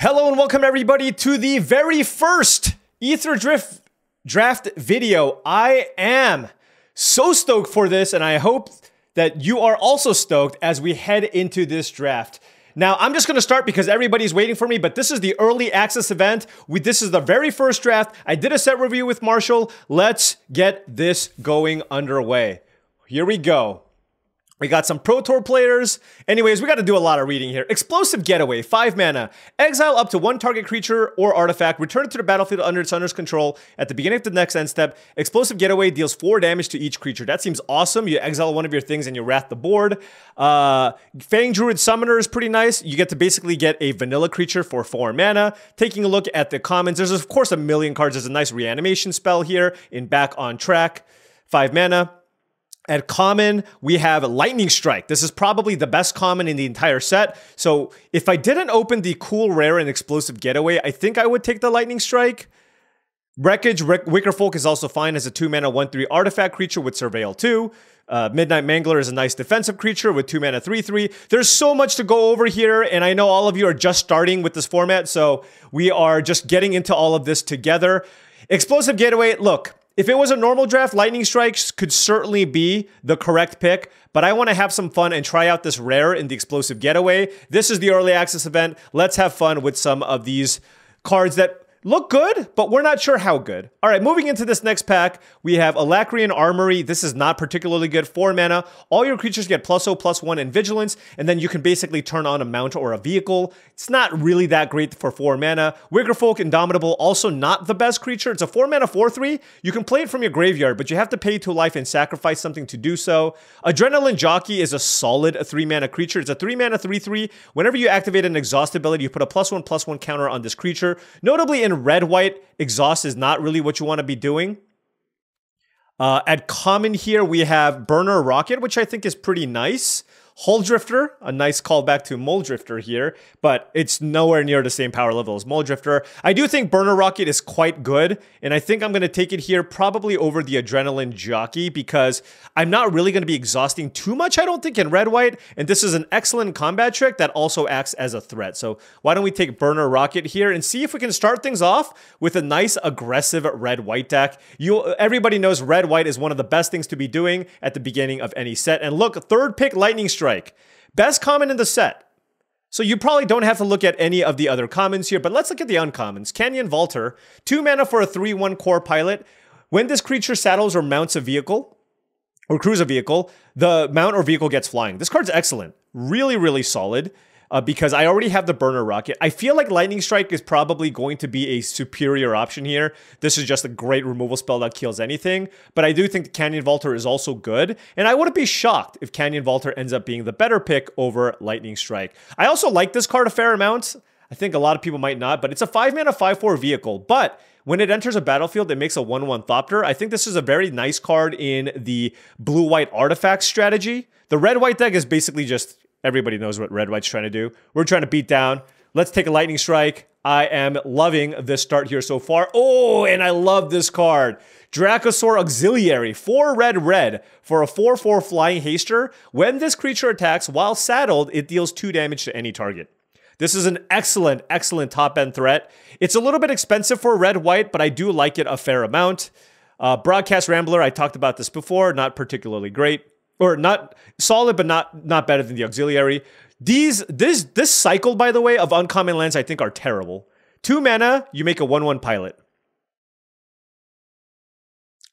Hello and welcome everybody to the very first Aetherdrift draft video. I am so stoked for this and I hope that you are also stoked as we head into this draft. Now, I'm just going to start because everybody's waiting for me, but this is the early access event. This is the very first draft. I did a set review with Marshall. Let's get this going underway. Here we go. We got some Pro Tour players. Anyways, we got to do a lot of reading here. Explosive Getaway, 5 mana. Exile up to 1 target creature or artifact. Return it to the battlefield under its owner's control. At the beginning of the next end step, Explosive Getaway deals 4 damage to each creature. That seems awesome. You exile one of your things and you wrath the board. Fang Druid Summoner is pretty nice. You get to basically get a vanilla creature for 4 mana. Taking a look at the commons, there's of course a million cards. There's a nice reanimation spell here in Back on Track. 5 mana. At common, we have Lightning Strike. This is probably the best common in the entire set. So if I didn't open the cool, rare, and explosive Getaway, I think I would take the Lightning Strike. Wreckage, Wickerfolk is also fine as a 2 mana 1/3 artifact creature with Surveil 2. Midnight Mangler is a nice defensive creature with 2 mana 3/3. There's so much to go over here, and I know all of you are just starting with this format, so we are just getting into all of this together. Explosive Getaway, look. If it was a normal draft, Lightning Strikes could certainly be the correct pick, but I want to have some fun and try out this rare in the Explosive Getaway. This is the early access event. Let's have fun with some of these cards that look good, but we're not sure how good. All right, moving into this next pack, we have Alacrian Armory. This is not particularly good. 4 mana. All your creatures get +0/+1 in Vigilance, and then you can basically turn on a mount or a vehicle. It's not really that great for 4 mana. Wickerfolk Indomitable, also not the best creature. It's a 4 mana 4/3. You can play it from your graveyard, but you have to pay 2 life and sacrifice something to do so. Adrenaline Jockey is a solid 3 mana creature. It's a 3 mana 3/3. Whenever you activate an exhaust ability, you put a +1/+1 counter on this creature. Notably, in red-white, exhaust is not really what you want to be doing. At common here, we have Burner Rocket, which I think is pretty nice. Huldrifter, a nice callback to Muldrifter here, but it's nowhere near the same power level as Muldrifter. I do think Burner Rocket is quite good, and I think I'm going to take it here probably over the Adrenaline Jockey because I'm not really going to be exhausting too much, I don't think, in red-white, and this is an excellent combat trick that also acts as a threat. So why don't we take Burner Rocket here and see if we can start things off with a nice aggressive red-white deck. Everybody knows red-white is one of the best things to be doing at the beginning of any set. And look, third pick, Lightning Strike. Best common in the set. So you probably don't have to look at any of the other commons here, but let's look at the uncommons. Canyon Vaulter, 2 mana for a 3/1 core pilot. When this creature saddles or mounts a vehicle, or crews a vehicle, the mount or vehicle gets flying. This card's excellent. Really, really solid. Because I already have the Burner Rocket. I feel like Lightning Strike is probably going to be a superior option here. This is just a great removal spell that kills anything. But I do think the Canyon Vaulter is also good. And I wouldn't be shocked if Canyon Vaulter ends up being the better pick over Lightning Strike. I also like this card a fair amount. I think a lot of people might not, but it's a 5 mana 5/4 vehicle. But when it enters a battlefield, it makes a 1/1 Thopter. I think this is a very nice card in the blue-white artifact strategy. The red-white deck is basically just... Everybody knows what red-white's trying to do. We're trying to beat down. Let's take a Lightning Strike. I am loving this start here so far. Oh, and I love this card. Dracosaur Auxiliary, 4 red for a 4/4 flying haster. When this creature attacks while saddled, it deals 2 damage to any target. This is an excellent, excellent top-end threat. It's a little bit expensive for red-white, but I do like it a fair amount. Broadcast Rambler, I talked about this before, not particularly great. Or not solid, but not better than the Auxiliary. This cycle, by the way, of uncommon lands I think are terrible. 2 mana, you make a 1/1 pilot.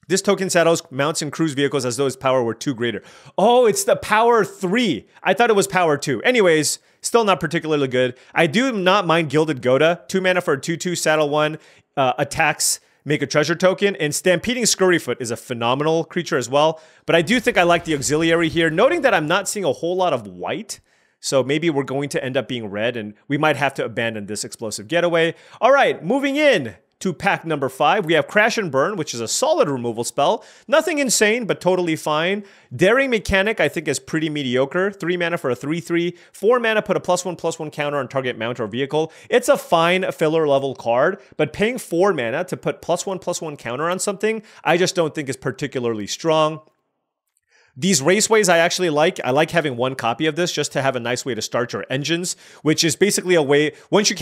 This token saddles mounts and cruise vehicles as though its power were 2 greater. Oh, it's the power 3. I thought it was power 2. Anyways, still not particularly good. I do not mind Gilded Goda. 2 mana for a 2/2 saddle 1. Attacks... make a treasure token, and Stampeding Scurryfoot is a phenomenal creature as well. But I do think I like the Auxiliary here, noting that I'm not seeing a whole lot of white. So maybe we're going to end up being red, and we might have to abandon this Explosive Getaway. All right, moving in to pack number 5, we have Crash and Burn, which is a solid removal spell. Nothing insane, but totally fine. Daring Mechanic, I think, is pretty mediocre. 3 mana for a 3/3. 4 mana, put a +1/+1 counter on target mount or vehicle. It's a fine filler level card, but paying 4 mana to put +1/+1 counter on something, I just don't think is particularly strong. These raceways I actually like. I like having one copy of this just to have a nice way to start your engines, which is basically a way, once you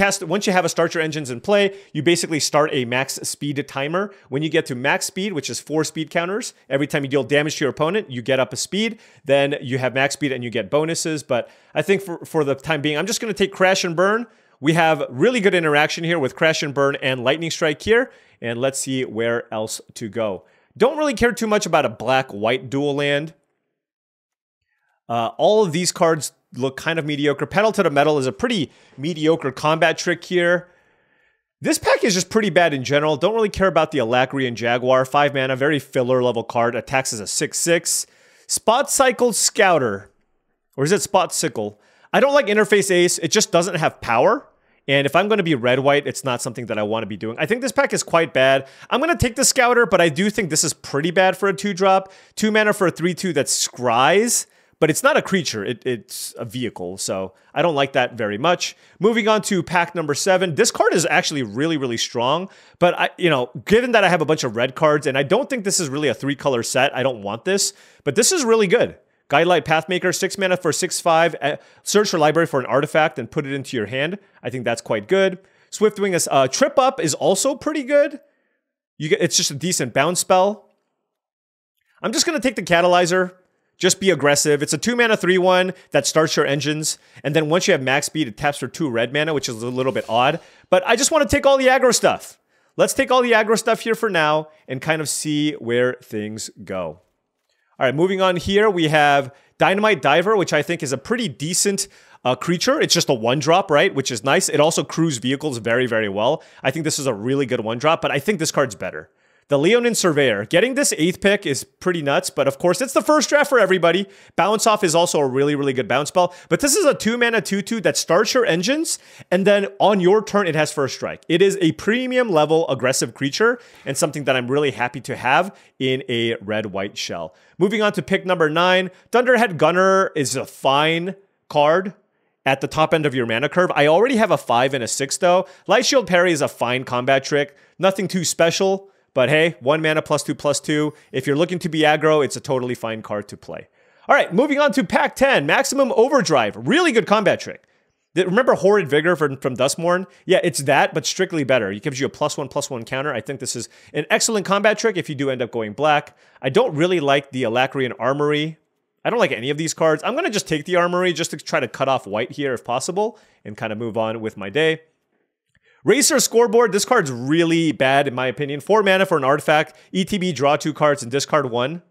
have a start your engines in play, you basically start a max speed timer. When you get to max speed, which is 4 speed counters, every time you deal damage to your opponent, you get up a speed, then you have max speed and you get bonuses. But I think for the time being, I'm just going to take Crash and Burn. We have really good interaction here with Crash and Burn and Lightning Strike here, and let's see where else to go. Don't really care too much about a black-white dual land. All of these cards look kind of mediocre. Pedal to the Metal is a pretty mediocre combat trick here. This pack is just pretty bad in general. Don't really care about the Alacrian Jaguar. 5 mana, very filler level card. Attacks as a 6/6. Spot Cycle Scouter. Or is it Spot Sickle? I don't like Interface Ace. It just doesn't have power. And if I'm going to be red-white, it's not something that I want to be doing. I think this pack is quite bad. I'm going to take the Scouter, but I do think this is pretty bad for a 2-drop. 2 mana for a 3/2 that scries. But it's not a creature, it's a vehicle, so I don't like that very much. Moving on to pack number 7. This card is actually really, really strong, but given that I have a bunch of red cards, and I don't think this is really a 3-color set, I don't want this, but this is really good. Guidelight Pathmaker, 6 mana for 6/5, search your library for an artifact and put it into your hand. I think that's quite good. Swiftwing is Trip Up is also pretty good. It's just a decent bounce spell. I'm just going to take the Catalyzer. Just be aggressive. It's a 2 mana 3/1 that starts your engines. And then once you have max speed, it taps for 2 red mana, which is a little bit odd. But I just want to take all the aggro stuff. Let's take all the aggro stuff here for now and kind of see where things go. All right, moving on here, we have Dynamite Diver, which I think is a pretty decent creature. It's just a 1-drop, right? Which is nice. It also crews vehicles very, very well. I think this is a really good 1-drop, but I think this card's better. The Leonin Surveyor. Getting this 8th pick is pretty nuts, but of course, it's the first draft for everybody. Bounce Off is also a really, really good bounce spell, but this is a 2 mana 2/2 that starts your engines, and then on your turn, it has first strike. It is a premium level aggressive creature, and something that I'm really happy to have in a red-white shell. Moving on to pick number 9, Thunderhead Gunner is a fine card at the top end of your mana curve. I already have a 5 and a 6, though. Light Shield Parry is a fine combat trick. Nothing too special. But hey, 1 mana +2/+2. If you're looking to be aggro, it's a totally fine card to play. All right, moving on to pack 10, Maximum Overdrive. Really good combat trick. Remember Horrid Vigor from Duskmourn? Yeah, it's that, but strictly better. It gives you a +1/+1 counter. I think this is an excellent combat trick if you do end up going black. I don't really like the Alacrian Armory. I don't like any of these cards. I'm going to just take the Armory just to try to cut off white here if possible and kind of move on with my day. Racer Scoreboard, this card's really bad in my opinion. 4 mana for an artifact, ETB, draw 2 cards and discard 1.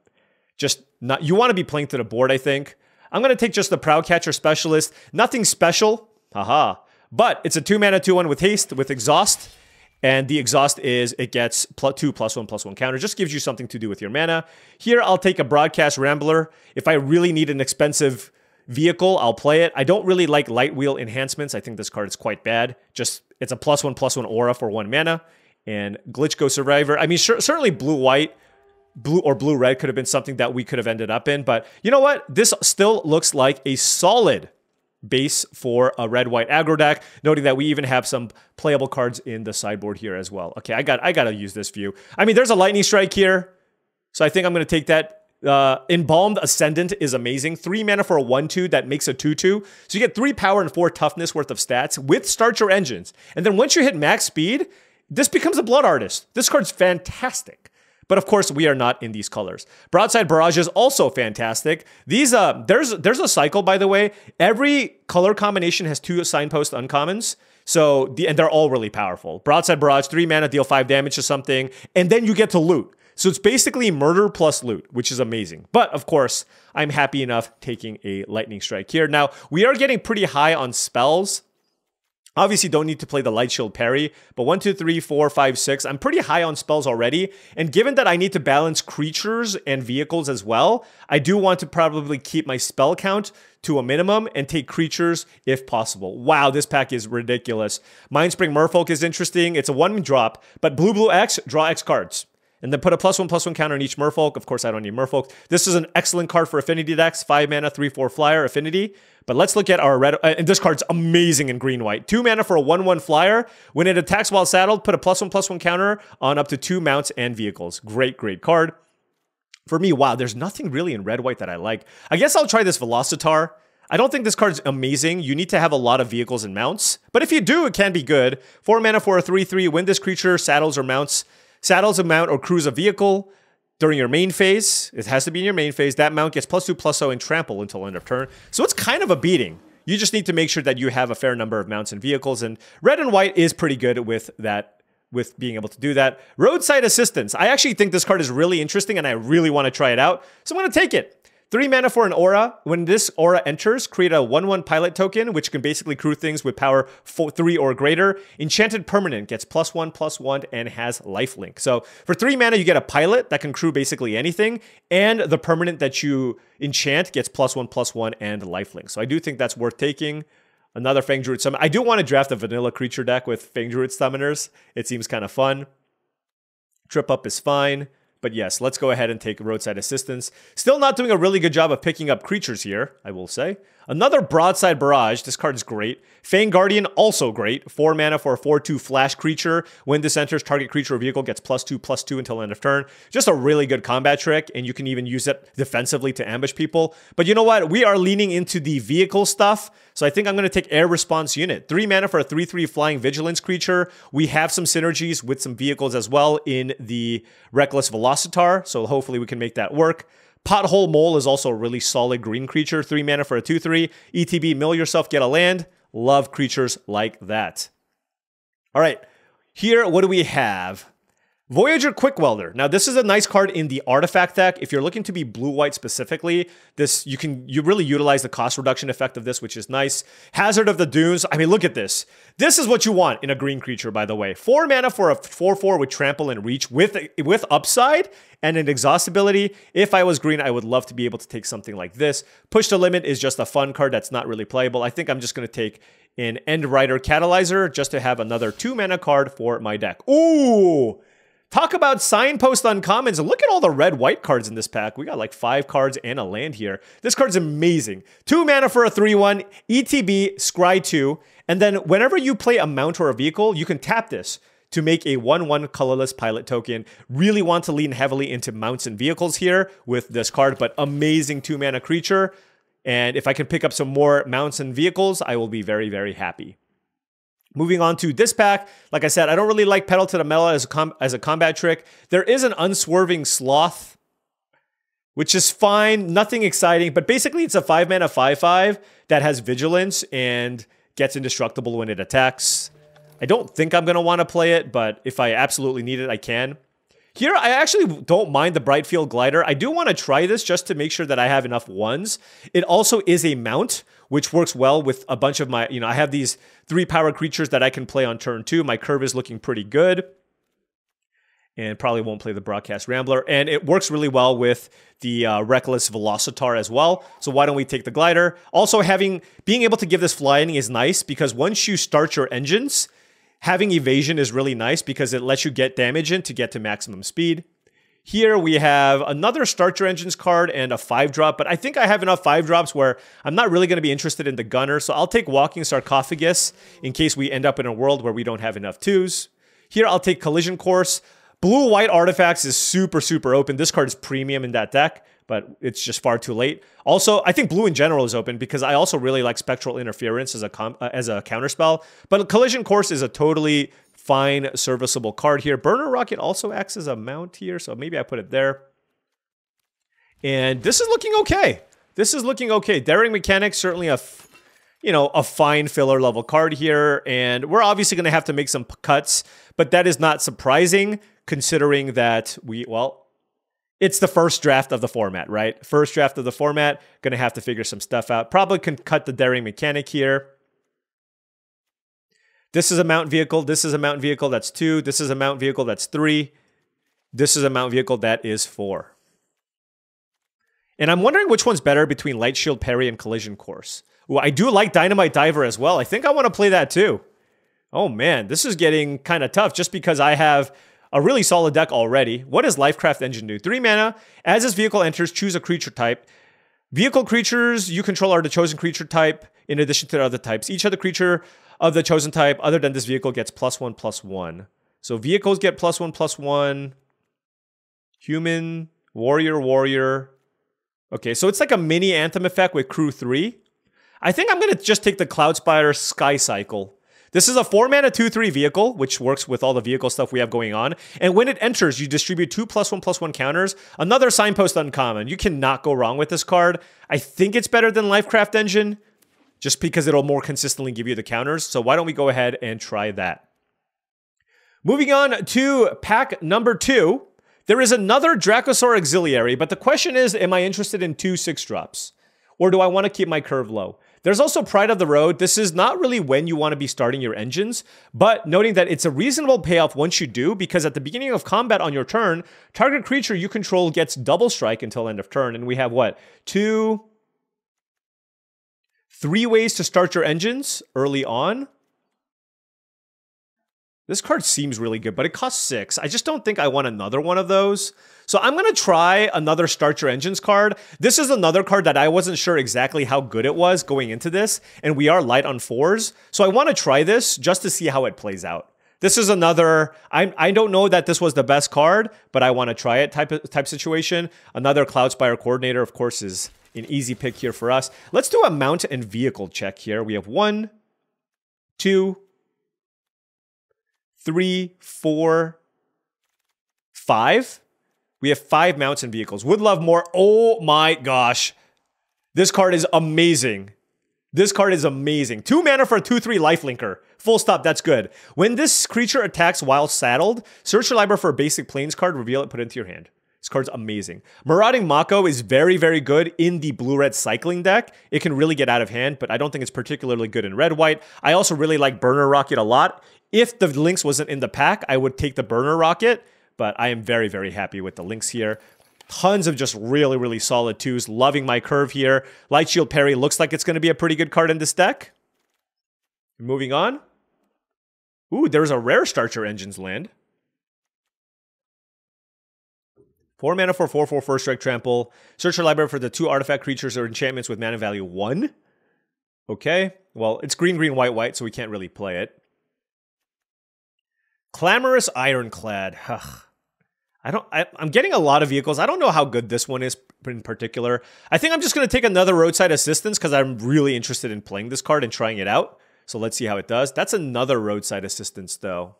Just not, you want to be playing to the board, I think. I'm going to take just the Proudcatcher Specialist. Nothing special, haha. But it's a 2 mana 2/1 with haste, with exhaust. And the exhaust is, it gets +2/+1/+1 counter. Just gives you something to do with your mana. Here, I'll take a Broadcast Rambler. If I really need an expensive vehicle, I'll play it. I don't really like Light Wheel enhancements. I think this card is quite bad. Just, it's a +1/+1 aura for 1 mana. And Glitch Go Survivor. I mean, certainly blue-white, blue or blue-red could have been something that we could have ended up in. But you know what? This still looks like a solid base for a red-white aggro deck, noting that we even have some playable cards in the sideboard here as well. Okay, I gotta use this view. I mean, there's a Lightning Strike here, so I think I'm gonna take that. Embalmed Ascendant is amazing. 3 mana for a 1/2 that makes a 2/2. So you get 3 power and 4 toughness worth of stats with Start Your Engines. And then once you hit max speed, this becomes a Blood Artist. This card's fantastic. But of course, we are not in these colors. Broadside Barrage is also fantastic. These, there's a cycle, by the way. Every color combination has 2 Signpost uncommons. So, and they're all really powerful. Broadside Barrage, 3 mana, deal 5 damage to something. And then you get to loot. So it's basically murder plus loot, which is amazing. But of course, I'm happy enough taking a Lightning Strike here. Now, we are getting pretty high on spells. Obviously, don't need to play the Light Shield Parry, but 1, 2, 3, 4, 5, 6. I'm pretty high on spells already. And given that I need to balance creatures and vehicles as well, I do want to probably keep my spell count to a minimum and take creatures if possible. Wow, this pack is ridiculous. Mindspring Merfolk is interesting. It's a 1-drop, but blue X, draw X cards. And then put a +1/+1 counter on each Merfolk. Of course, I don't need Merfolk. This is an excellent card for affinity decks. 5 mana, 3/4 flyer, affinity. But let's look at our red. And this card's amazing in green-white. 2 mana for a 1/1 flyer. When it attacks while saddled, put a +1/+1 counter on up to 2 mounts and vehicles. Great, great card. For me, wow, there's nothing really in red-white that I like. I guess I'll try this Velocitar. I don't think this card's amazing. You need to have a lot of vehicles and mounts. But if you do, it can be good. 4 mana for a 3/3. When this creature saddles or mounts, saddles a mount or crews a vehicle during your main phase. It has to be in your main phase. That mount gets +2/+0 and trample until end of turn. So it's kind of a beating. You just need to make sure that you have a fair number of mounts and vehicles. And red and white is pretty good with that. With being able to do that. Roadside Assistance. I actually think this card is really interesting and I really want to try it out. So I'm going to take it. 3 mana for an aura. When this aura enters, create a 1/1 pilot token, which can basically crew things with power 3 or greater. Enchanted permanent gets +1/+1 and has lifelink. So for 3 mana, you get a pilot that can crew basically anything. And the permanent that you enchant gets +1/+1 and lifelink. So I do think that's worth taking. Another Fang Druid Summon. I do want to draft a vanilla creature deck with Fang Druid Summoners. It seems kind of fun. Trip Up is fine. But yes, let's go ahead and take Roadside Assistance. Still not doing a really good job of picking up creatures here, I will say. Another Broadside Barrage. This card is great. Fang Guardian, also great. 4 mana for a 4/2 flash creature. When this enters, target creature or vehicle gets +2/+2 until end of turn. Just a really good combat trick, and you can even use it defensively to ambush people. But you know what? We are leaning into the vehicle stuff, so I think I'm going to take Air Response Unit. 3 mana for a 3/3 flying vigilance creature. We have some synergies with some vehicles as well in the Reckless Velocitar, so hopefully we can make that work. Pothole Mole is also a really solid green creature. 3 mana for a 2/3. ETB, mill yourself, get a land. Love creatures like that. All right, here, what do we have? Voyager Quick Welder. Now, this is a nice card in the artifact deck. If you're looking to be blue-white specifically, you really utilize the cost reduction effect of this, which is nice. Hazard of the Dunes. I mean, look at this. This is what you want in a green creature, by the way. 4 mana for a 4/4 with trample and reach with upside and an exhaustibility. If I was green, I would love to be able to take something like this. Push the Limit is just a fun card that's not really playable. I think I'm just going to take an End Rider Catalyzer just to have another 2 mana card for my deck. Ooh! Talk about Signpost Uncommons. Look at all the red-white cards in this pack. We got like 5 cards and a land here. This card's amazing. 2 mana for a 3/1, ETB, Scry 2, and then whenever you play a mount or a vehicle, you can tap this to make a 1/1 colorless pilot token. Really want to lean heavily into mounts and vehicles here with this card, but amazing 2 mana creature. And if I can pick up some more mounts and vehicles, I will be very, very happy. Moving on to this pack, like I said, I don't really like Pedal to the Metal as a combat trick. There is an Unswerving Sloth, which is fine, nothing exciting, but basically it's a 5 mana 5/5 that has Vigilance and gets indestructible when it attacks. I don't think I'm going to want to play it, but if I absolutely need it, I can. Here, I actually don't mind the Brightfield Glider. I do want to try this just to make sure that I have enough ones. It also is a mount, which works well with a bunch of my, I have these 3 power creatures that I can play on turn 2. My curve is looking pretty good. And probably won't play the Broadcast Rambler. And it works really well with the Reckless Velocitar as well. So why don't we take the Glider? Also, being able to give this flying is nice because once you start your engines, having evasion is really nice because it lets you get damage in to get to maximum speed. Here we have another Start Your Engines card and a 5-drop, but I think I have enough 5-drops where I'm not really going to be interested in the Gunner, so I'll take Walking Sarcophagus in case we end up in a world where we don't have enough 2s. Here I'll take Collision Course. Blue-white artifacts is super, super open. This card is premium in that deck, but it's just far too late. Also, I think blue in general is open because I also really like Spectral Interference as a counterspell, but Collision Course is a totally fine, serviceable card here. Burner Rocket also acts as a mount here, so maybe I put it there. And this is looking okay. This is looking okay. Daring Mechanics, certainly a fine filler level card here. And we're obviously going to have to make some cuts, but that is not surprising considering that it's the first draft of the format, right? First draft of the format, going to have to figure some stuff out. Probably can cut the Daring Mechanic here. This is a mount vehicle. This is a mount vehicle. That's 2. This is a mount vehicle. That's 3. This is a mount vehicle. That is 4. And I'm wondering which one's better between Light Shield Parry and Collision Course. Well, I do like Dynamite Diver as well. I think I want to play that too. Oh man, this is getting kind of tough just because I have a really solid deck already. What does Lifecraft Engine do? 3 mana. As this vehicle enters, choose a creature type. Vehicle creatures you control are the chosen creature type in addition to the other types. Each other creature of the chosen type other than this vehicle gets +1/+1. So vehicles get +1/+1. Human, Warrior, Warrior. Okay, so it's like a mini Anthem effect with Crew 3. I think I'm going to just take the Cloudspire Sky Cycle. This is a 4-mana 2/3 vehicle, which works with all the vehicle stuff we have going on. And when it enters, you distribute 2 +1/+1 counters. Another Signpost uncommon. You cannot go wrong with this card. I think it's better than Lifecraft Engine, just because it'll more consistently give you the counters. So why don't we go ahead and try that? Moving on to pack number 2. There is another Dracosaur Auxiliary, but the question is, am I interested in 2 6-drops? Or do I want to keep my curve low? There's also Pride of the Road. This is not really when you want to be starting your engines, but noting that it's a reasonable payoff once you do, because at the beginning of combat on your turn, target creature you control gets double strike until end of turn. And we have what? 3 ways to start your engines early on. This card seems really good, but it costs 6. I just don't think I want another one of those. So I'm going to try another Start Your Engines card. This is another card that I wasn't sure exactly how good it was going into this, and we are light on 4s. So I want to try this just to see how it plays out. This is another, I don't know that this was the best card, but I want to try it type situation. Another Cloudspire Coordinator, of course, is an easy pick here for us. Let's do a mount and vehicle check here. We have 1, 2, 3, 4, 5. We have 5 mounts and vehicles. Would love more. Oh my gosh. This card is amazing. This card is amazing. 2 mana for a 2/3 lifelinker. Full stop, that's good. When this creature attacks while saddled, search your library for a basic plains card, reveal it, put it into your hand. This card's amazing. Marauding Mako is very, very good in the blue-red cycling deck. It can really get out of hand, but I don't think it's particularly good in red-white. I also really like Burner Rocket a lot. If the Lynx wasn't in the pack, I would take the Burner Rocket, but I am very, very happy with the Lynx here. Tons of just really, really solid 2s. Loving my curve here. Light Shield Parry looks like it's going to be a pretty good card in this deck. Moving on. Ooh, there's a rare Start Your Engines land. 4 mana for 4/4 First Strike Trample. Search your library for the 2 artifact creatures or enchantments with mana value 1. Okay. Well, it's green, green, white, white, so we can't really play it. Clamorous Ironclad. Ugh. I'm getting a lot of vehicles. I don't know how good this one is in particular. I think I'm just going to take another Roadside Assistance because I'm really interested in playing this card and trying it out. So let's see how it does. That's another Roadside Assistance, though.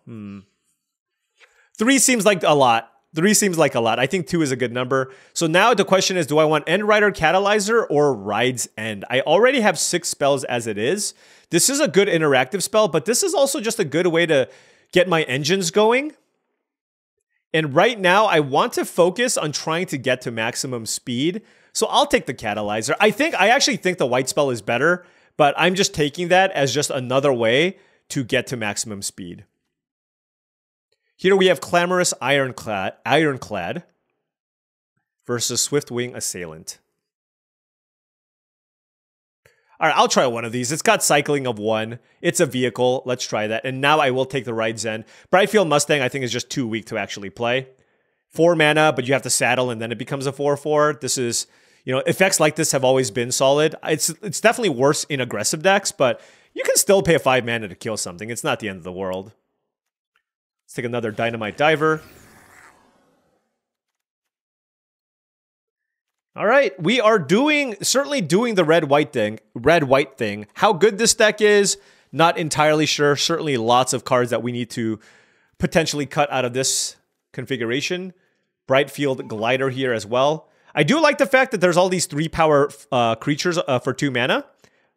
3 seems like a lot. 3 seems like a lot. I think 2 is a good number. So now the question is, do I want End Rider Catalyzer or Ride's End? I already have 6 spells as it is. This is a good interactive spell, but this is also just a good way to get my engines going. And right now, I want to focus on trying to get to maximum speed. So I'll take the Catalyzer. I actually think the white spell is better, but I'm just taking that as just another way to get to maximum speed. Here we have Clamorous Ironclad versus Swiftwing Assailant. All right, I'll try one of these. It's got cycling of 1. It's a vehicle. Let's try that. And now I will take the Ride's End. Brightfield Mustang, I think, is just too weak to actually play. 4 mana, but you have to saddle, and then it becomes a 4/4. This is, effects like this have always been solid. It's definitely worse in aggressive decks, but you can still pay a 5 mana to kill something. It's not the end of the world. Let's take another Dynamite Diver. All right, we are certainly doing the red-white thing. How good this deck is, not entirely sure. Certainly lots of cards that we need to potentially cut out of this configuration. Brightfield Glider here as well. I do like the fact that there's all these 3-power creatures for 2 mana,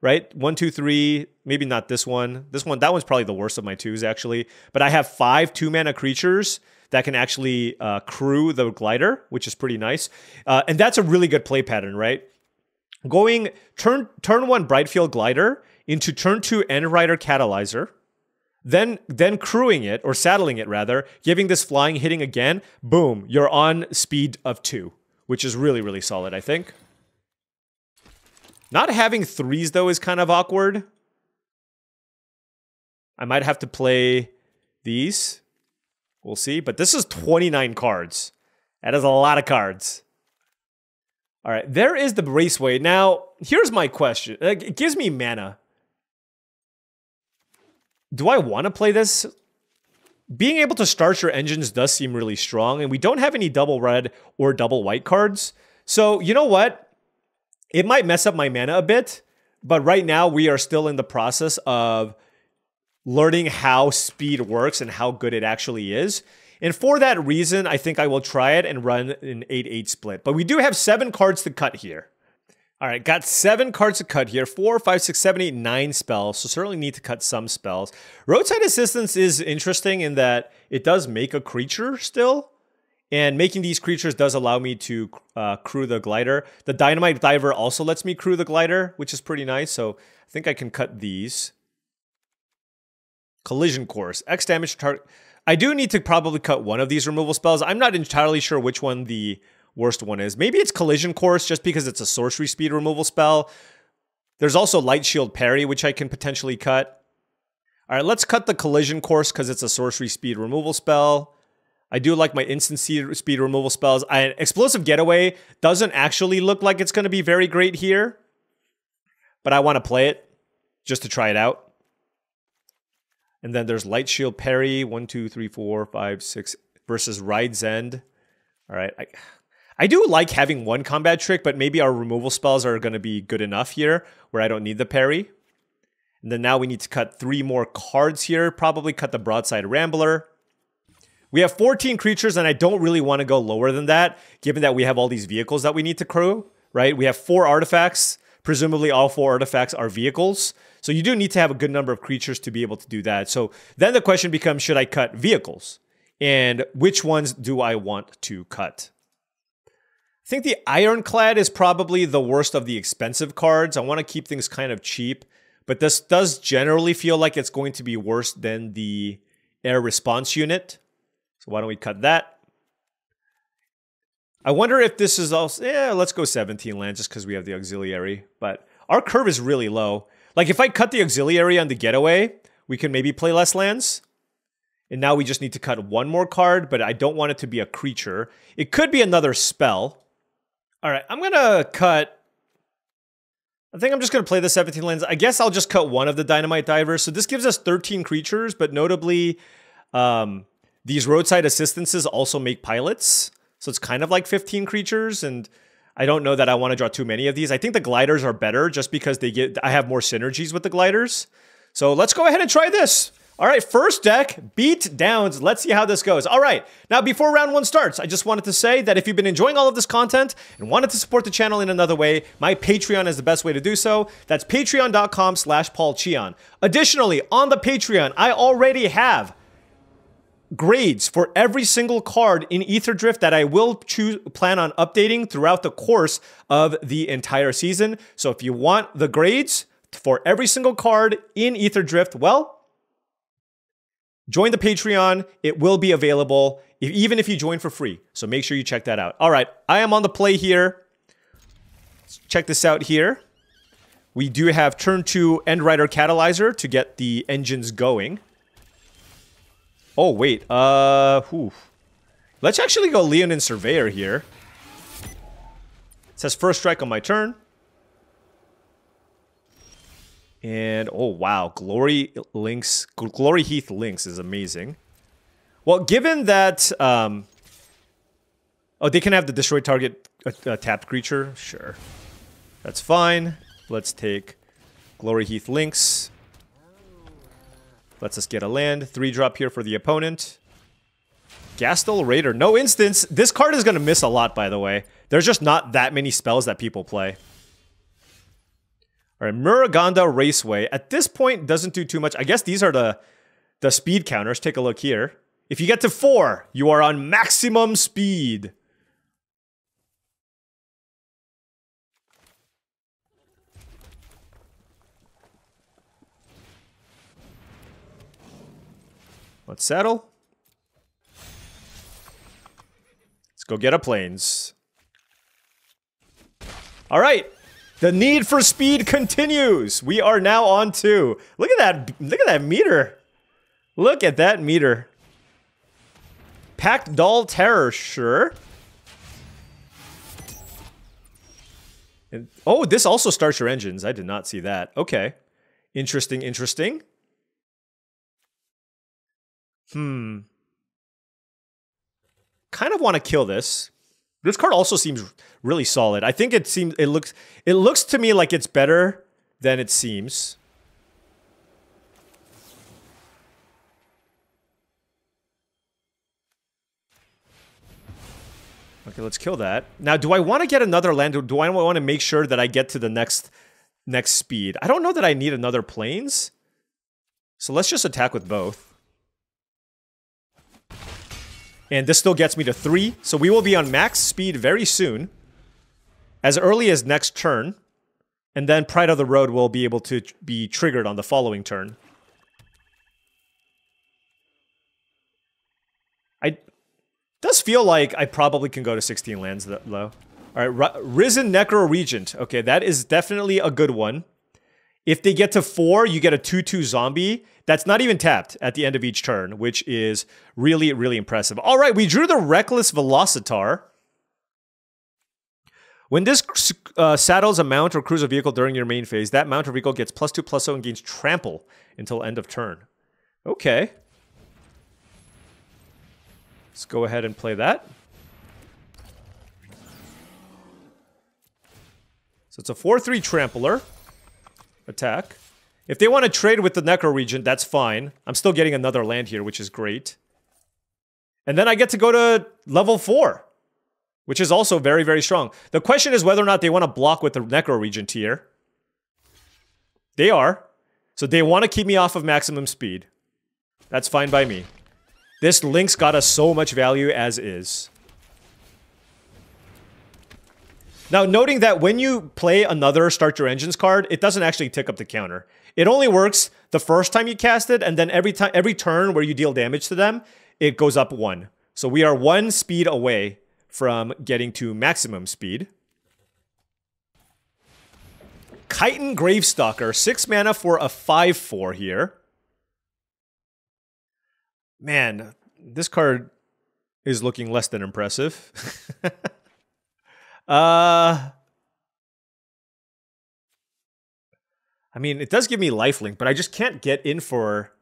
right? 1, 2, 3, maybe not this one. That one's probably the worst of my 2s, actually. But I have 5 2-mana creatures that can actually crew the glider, which is pretty nice. And that's a really good play pattern, right? Going turn 1 Brightfield Glider into turn 2 End Rider Catalyzer, then crewing it, or saddling it rather, giving this flying, hitting again, boom, you're on speed of 2, which is really, really solid, I think. Not having 3s, though, is kind of awkward. I might have to play these. We'll see. But this is 29 cards. That is a lot of cards. All right. There is the Raceway. Now, here's my question. It gives me mana. Do I want to play this? being able to start your engines does seem really strong, and we don't have any double red or double white cards. So, you know what? It might mess up my mana a bit, but right now we are still in the process of learning how speed works and how good it actually is. And for that reason, I think I will try it and run an 8-8 split. But we do have 7 cards to cut here. All right, got 7 cards to cut here. 4, 5, 6, 7, 8, 9 spells. So certainly need to cut some spells. Roadside Assistance is interesting in that it does make a creature still. And making these creatures does allow me to crew the glider. The Dynamite Diver also lets me crew the glider, which is pretty nice. So I think I can cut these. Collision Course. X damage target. I do need to probably cut one of these removal spells. I'm not entirely sure which one the worst one is. Maybe it's Collision Course just because it's a sorcery speed removal spell. There's also Light Shield Parry, which I can potentially cut. All right, let's cut the Collision Course because it's a sorcery speed removal spell. I do like my instant speed removal spells. Explosive Getaway doesn't actually look like it's going to be very great here, but I want to play it just to try it out. And then there's Light Shield Parry, 1, 2, 3, 4, 5, 6, versus Ride's End. All right. I do like having one combat trick, but maybe our removal spells are going to be good enough here where I don't need the parry. And then now we need to cut 3 more cards here. Probably cut the Broadside Rambler. We have 14 creatures, and I don't really want to go lower than that, given that we have all these vehicles that we need to crew, right? We have 4 artifacts. Presumably all 4 artifacts are vehicles. So you do need to have a good number of creatures to be able to do that. So then the question becomes, should I cut vehicles? And which ones do I want to cut? I think the Ironclad is probably the worst of the expensive cards. I want to keep things kind of cheap, but this does generally feel like it's going to be worse than the Air Response Unit. So why don't we cut that? I wonder if this is also... Yeah, let's go 17 lands just because we have the Auxiliary. But our curve is really low. Like, if I cut the Auxiliary on the Getaway, we can maybe play less lands. And now we just need to cut 1 more card, but I don't want it to be a creature. It could be another spell. All right, I'm going to cut... I think I'm just going to play the 17 lands. I guess I'll just cut 1 of the Dynamite Divers. So this gives us 13 creatures, but notably, these Roadside Assistances also make pilots. So it's kind of like 15 creatures, and I don't know that I want to draw too many of these. I think the gliders are better just because I have more synergies with the gliders. So let's go ahead and try this. All right, first deck, beat downs. Let's see how this goes. All right, now before round 1 starts, I just wanted to say that if you've been enjoying all of this content and wanted to support the channel in another way, my Patreon is the best way to do so. That's patreon.com/paulcheon. Additionally, on the Patreon, I already have grades for every single card in Aetherdrift that I will plan on updating throughout the course of the entire season. So if you want the grades for every single card in Aetherdrift, well, join the Patreon. It will be available even if you join for free. So make sure you check that out. All right, I am on the play here. Let's check this out here. We do have turn 2 Endrider Catalyzer to get the engines going. Oh, wait. Let's actually go Leonin Surveyor here. It says first strike on my turn. And, oh, wow. Glory Heath Lynx is amazing. Well, given that... oh, they can have the destroy target tapped creature? Sure. That's fine. Let's take Glory Heath Lynx. Lets us get a land. 3-drop here for the opponent. Gastel Raider. No instance. This card is going to miss a lot, by the way. There's just not that many spells that people play. All right, Muraganda Raceway. At this point, doesn't do too much. I guess these are the speed counters. Take a look here. If you get to 4, you are on maximum speed. Let's settle. Let's go get a planes. All right. The need for speed continues. We are now on 2. Look at that. Look at that meter. Look at that meter. Packed Doll Terror, sure. And, oh, this also starts your engines. I did not see that. Okay. Interesting, interesting. Kind of want to kill this. This card also seems really solid. I think it looks to me like it's better than it seems. Okay, let's kill that. Now, do I want to get another land? Or do I want to make sure that I get to the next speed? I don't know that I need another planes. So let's just attack with both. And this still gets me to 3. So we will be on max speed very soon. As early as next turn. And then Pride of the Road will be able to be triggered on the following turn. Does feel like I probably can go to 16 lands low. Alright, Risen Necro Regent. Okay, that is definitely a good one. If they get to 4, you get a 2/2 zombie. That's not even tapped at the end of each turn, which is really, really impressive. Alright, we drew the Reckless Velocitar. When this saddles a mount or cruiser vehicle during your main phase, that mount or vehicle gets +2/+0 and gains trample until end of turn. Okay. Let's go ahead and play that. So it's a 4/3 Trampler. Attack. If they want to trade with the Necro Regent, that's fine. I'm still getting another land here, which is great. And then I get to go to level 4, which is also very, very strong. The question is whether or not they want to block with the Necro Regent here. They are. So they want to keep me off of maximum speed. That's fine by me. This Link's got us so much value as is. Now, noting that when you play another Start Your Engines card, it doesn't actually tick up the counter. It only works the first time you cast it, and then every turn where you deal damage to them, it goes up 1. So we are 1 speed away from getting to maximum speed. Chiton Gravestalker, 6 mana for a 5/4 here. Man, this card is looking less than impressive. I mean, it does give me lifelink, but I just can't get in for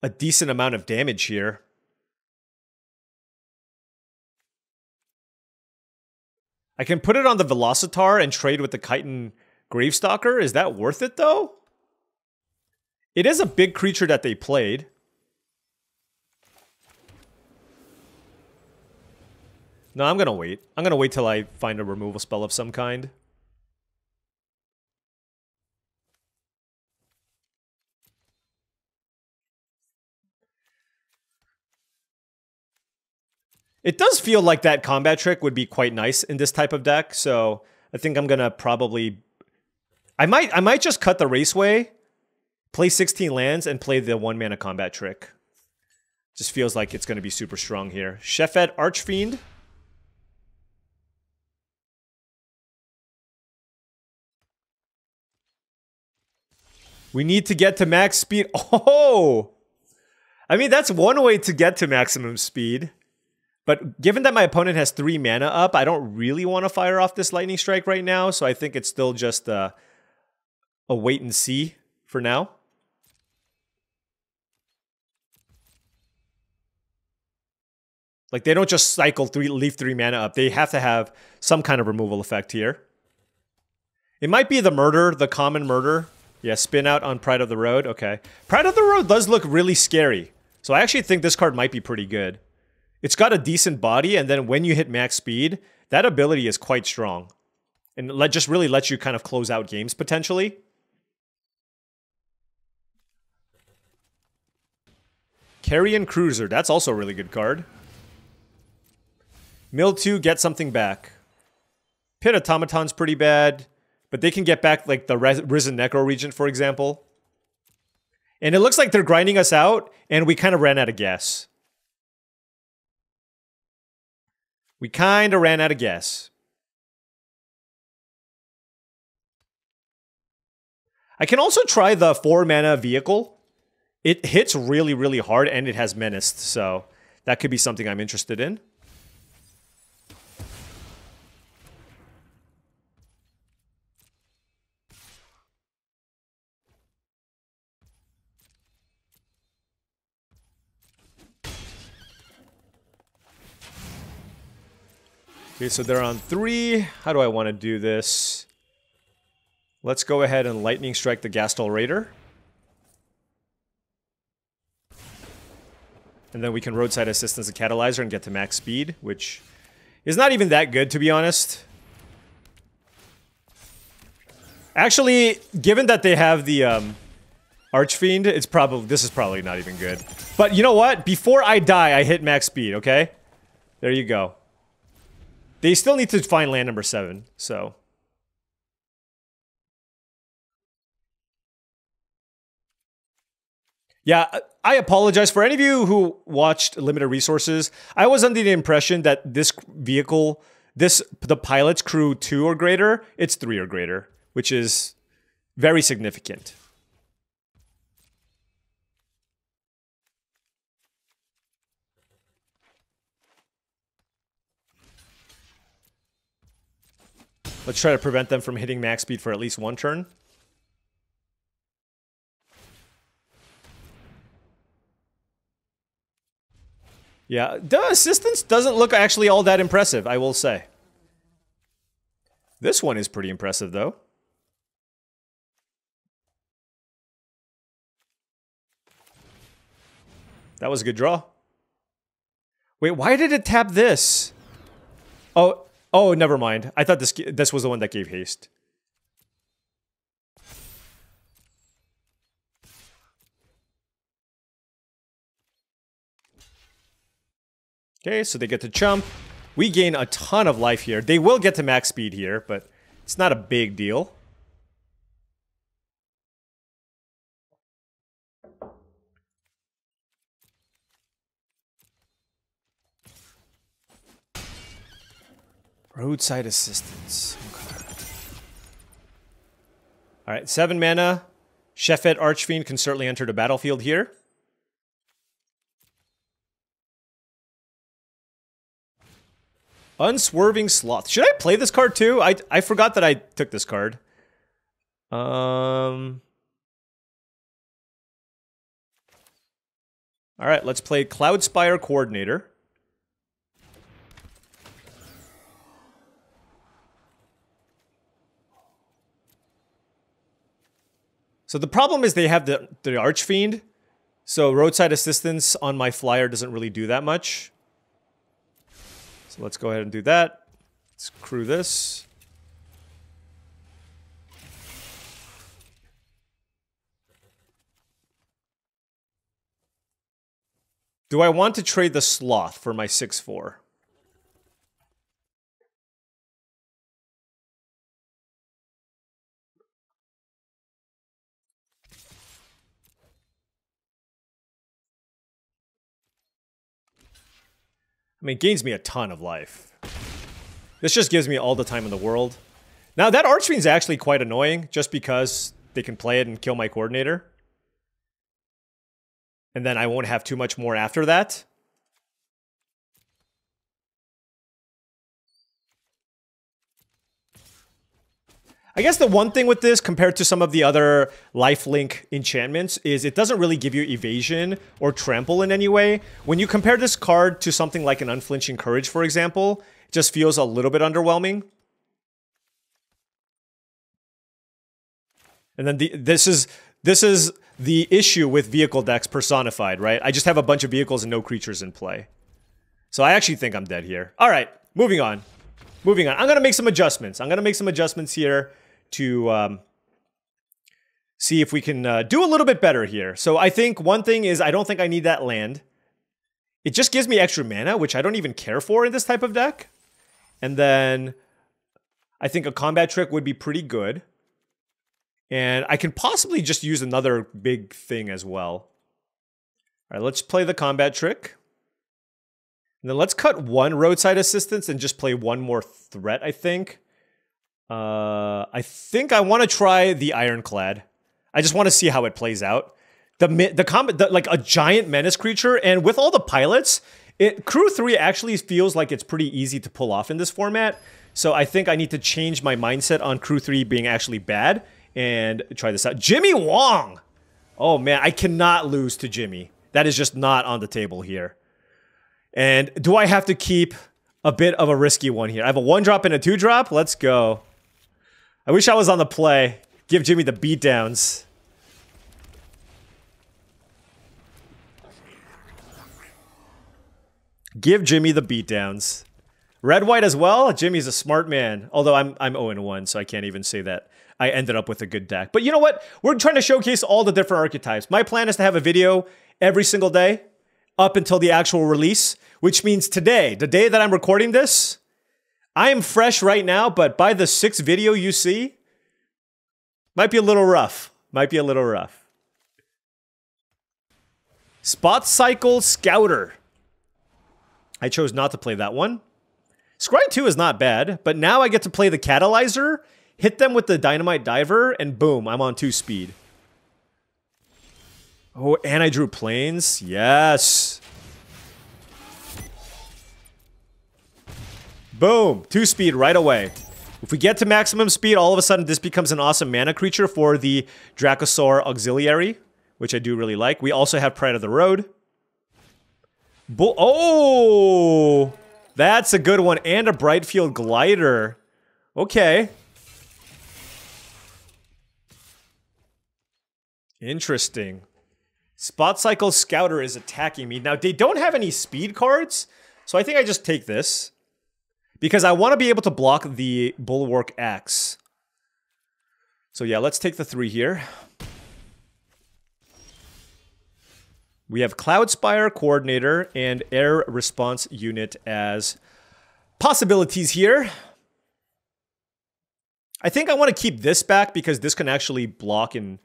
a decent amount of damage here. I can put it on the Velocitar and trade with the Chiton Gravestalker. Is that worth it, though? It is a big creature that they played. No, I'm gonna wait. I'm gonna wait till I find a removal spell of some kind. It does feel like that combat trick would be quite nice in this type of deck, so I think I'm gonna probably... I might just cut the Raceway, play 16 lands, and play the 1-mana combat trick. Just feels like it's gonna be super strong here. Shefet Archfiend. We need to get to max speed. Oh! I mean, that's one way to get to maximum speed. But given that my opponent has 3 mana up, I don't really want to fire off this Lightning Strike right now. So I think it's still just a wait and see for now. Like, they don't just cycle leave 3 mana up. They have to have some kind of removal effect here. It might be the murder, the common murder. Yeah, spin out on Pride of the Road. Okay. Pride of the Road does look really scary. So I actually think this card might be pretty good. It's got a decent body, and then when you hit max speed, that ability is quite strong. And just really lets you kind of close out games, potentially. Carrion Cruiser. That's also a really good card. Mill 2, get something back. Pit Automaton's pretty bad. But they can get back, like, the Risen Necro Regent, for example. And it looks like they're grinding us out, and we kind of ran out of gas. We kind of ran out of gas. I can also try the 4-mana vehicle. It hits really, really hard, and it has menaced, so that could be something I'm interested in. Okay, so they're on 3. How do I want to do this? Let's go ahead and Lightning Strike the Gastal Raider. And then we can Roadside Assistance the Catalyzer and get to max speed, which is not even that good, to be honest. Actually, given that they have the Archfiend, this is probably not even good. But you know what? Before I die, I hit max speed, okay? There you go. They still need to find land number 7, so... Yeah, I apologize for any of you who watched Limited Resources. I was under the impression that this vehicle, the pilot's crew 2 or greater, it's 3 or greater, which is very significant. Let's try to prevent them from hitting max speed for at least 1 turn. Yeah, the assistance doesn't look actually all that impressive, I will say. This one is pretty impressive, though. That was a good draw. Wait, why did it tap this? Oh, never mind. I thought this was the one that gave haste. Okay, so they get to chump. We gain a ton of life here. They will get to max speed here, but it's not a big deal. Roadside Assistance. Okay. Alright, 7 mana. Shefet Archfiend can certainly enter the battlefield here. Unswerving Sloth. Should I play this card too? I forgot that I took this card. Alright, let's play Cloudspire Coordinator. So the problem is they have the Archfiend. So Roadside Assistance on my flyer doesn't really do that much. So let's go ahead and do that. Let's crew this. Do I want to trade the Sloth for my 6/4? I mean, it gains me a ton of life. This just gives me all the time in the world. Now, that Archfiend's actually quite annoying, just because they can play it and kill my Coordinator. And then I won't have too much more after that. I guess the one thing with this, compared to some of the other lifelink enchantments, is it doesn't really give you evasion or trample in any way. When you compare this card to something like an Unflinching Courage, for example, it just feels a little bit underwhelming. And then this is the issue with vehicle decks personified, right? I just have a bunch of vehicles and no creatures in play. So I actually think I'm dead here. All right, moving on. Moving on. I'm going to make some adjustments. I'm going to make some adjustments here to see if we can do a little bit better here. So I think one thing is I don't think I need that land. It just gives me extra mana, which I don't even care for in this type of deck. And then I think a combat trick would be pretty good. And I can possibly just use another big thing as well. All right, let's play the combat trick. And then let's cut 1 Roadside Assistance and just play 1 more threat, I think. I think I want to try the Ironclad. I just want to see how it plays out. Like a giant menace creature, and with all the pilots, Crew 3 actually feels like it's pretty easy to pull off in this format. So I think I need to change my mindset on Crew 3 being actually bad and try this out. Jimmy Wong! Oh man, I cannot lose to Jimmy. That is just not on the table here. And do I have to keep a bit of a risky one here. I have a 1-drop and a 2-drop. Let's go. I wish I was on the play. Give Jimmy the beatdowns. Give Jimmy the beatdowns. Red-white as well. Jimmy's a smart man. Although I'm 0-1, so I can't even say that I ended up with a good deck. But you know what? We're trying to showcase all the different archetypes. My plan is to have a video every single day up until the actual release, which means today, the day that I'm recording this, I am fresh right now, but by the 6th video you see, might be a little rough. Might be a little rough. Spot Cycle Scouter. I chose not to play that one. Scry 2 is not bad, but now I get to play the Catalyzer, hit them with the Dynamite Diver, and boom, I'm on 2 speed. Oh, and I drew Plains. Yes. Boom, 2 speed right away. If we get to maximum speed, all of a sudden this becomes an awesome mana creature for the Dracosaur Auxiliary, which I do really like. We also have Pride of the Road. Oh! That's a good one. And a Brightfield Glider. Okay. Interesting. Spot Cycle Scouter is attacking me. Now, they don't have any speed cards, so I think I just take this. Because I want to be able to block the Bulwark Axe. So yeah, let's take the 3 here. We have Cloudspire, Coordinator, and Air Response Unit as possibilities here. I think I want to keep this back because this can actually block and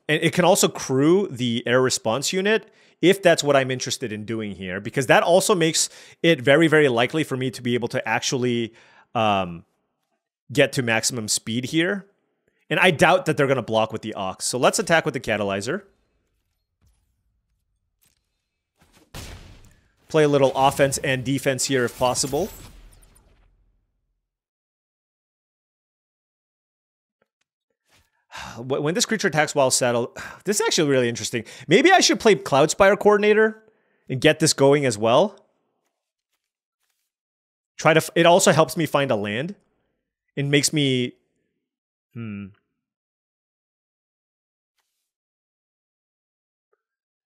it can also crew the Air Response Unit if that's what I'm interested in doing here, because that also makes it very, very likely for me to be able to actually get to maximum speed here. And I doubt that they're going to block with the Ox. So let's attack with the Catalyzer. Play a little offense and defense here if possible. When this creature attacks while saddled, this is actually really interesting. Maybe I should play Cloudspire Coordinator and get this going as well. It also helps me find a land. It makes me...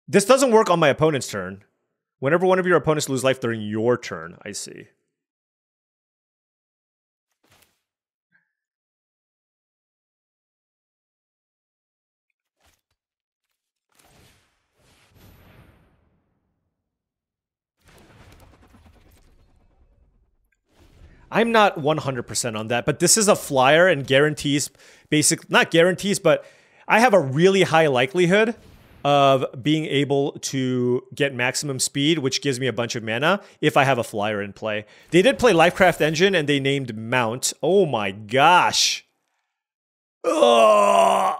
This doesn't work on my opponent's turn. Whenever one of your opponents lose life during your turn, I see. I'm not 100% on that, but this is a flyer and guarantees not guarantees, but I have a really high likelihood of being able to get maximum speed, which gives me a bunch of mana if I have a flyer in play. They did play Lifecraft Engine and they named Mount. Oh my gosh. Ugh.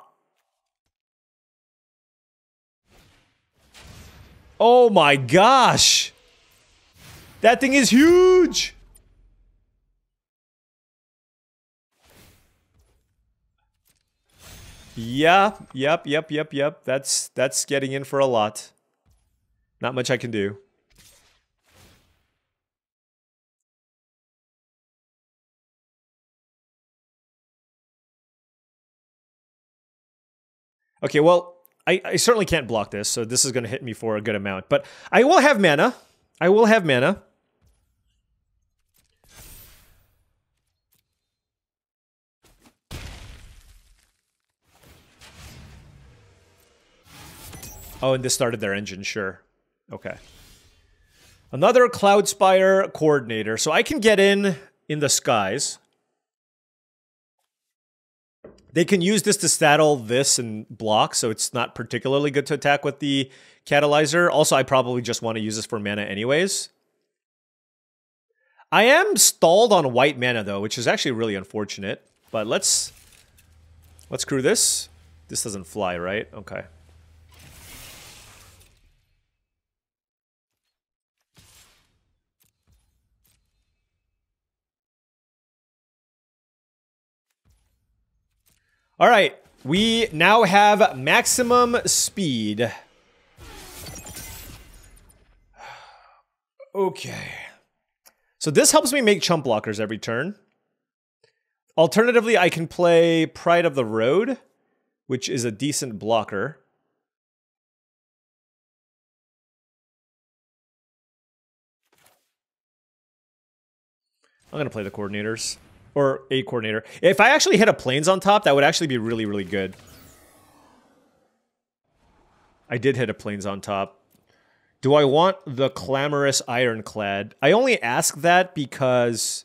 Oh my gosh. That thing is huge. Yeah, yep. That's getting in for a lot. Not much I can do. Okay, well, I certainly can't block this, so this is going to hit me for a good amount. But I will have mana. I will have mana. Oh, and this started their engine, sure. Okay. Another Cloudspire Coordinator. So I can get in the skies. They can use this to saddle this and block, so it's not particularly good to attack with the Catalyzer. Also, I probably just want to use this for mana anyways. I am stalled on white mana, though, which is actually really unfortunate. But let's crew this. This doesn't fly, right? Okay. All right, we now have maximum speed. Okay. So this helps me make chump blockers every turn. Alternatively, I can play Pride of the Road, which is a decent blocker. I'm going to play the coordinators. Or a coordinator. If I actually hit a plains on top, that would actually be really, really good. I did hit a plains on top. Do I want the Clamorous Ironclad? I only ask that because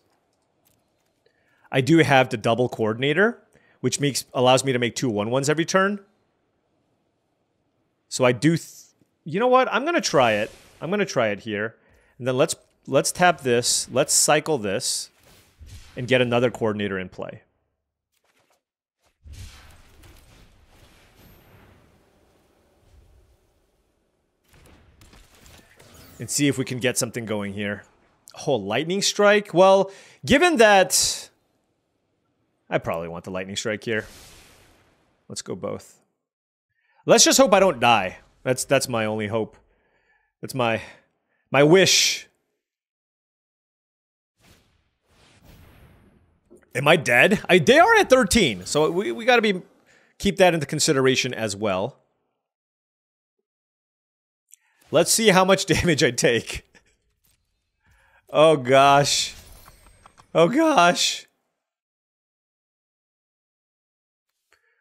I do have the double coordinator, which allows me to make 2 1/1s every turn. So I do... you know what? I'm going to try it. I'm going to try it here. And then let's tap this. Let's cycle this. And get another coordinator in play. And see if we can get something going here. Oh, Lightning Strike? Well, given that... I probably want the Lightning Strike here. Let's go both. Let's just hope I don't die. That's my only hope. That's my wish. Am I dead? They are at 13, so we got to keep that into consideration as well. Let's see how much damage I take. Oh gosh. Oh gosh.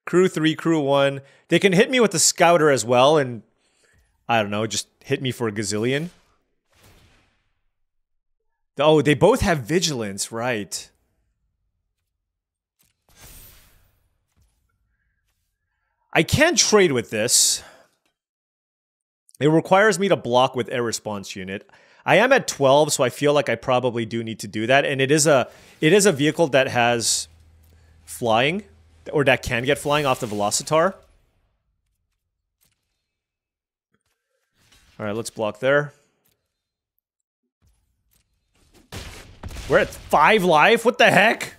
Crew 3, Crew 1. They can hit me with the Scouter as well, and I don't know, just hit me for a gazillion. Oh, they both have Vigilance, right. I can't trade with this. It requires me to block with Air Response Unit. I am at 12, so I feel like I probably do need to do that. And it is a vehicle that has flying, or that can get flying off the Velocitar. All right, let's block there. We're at 5 life? What the heck?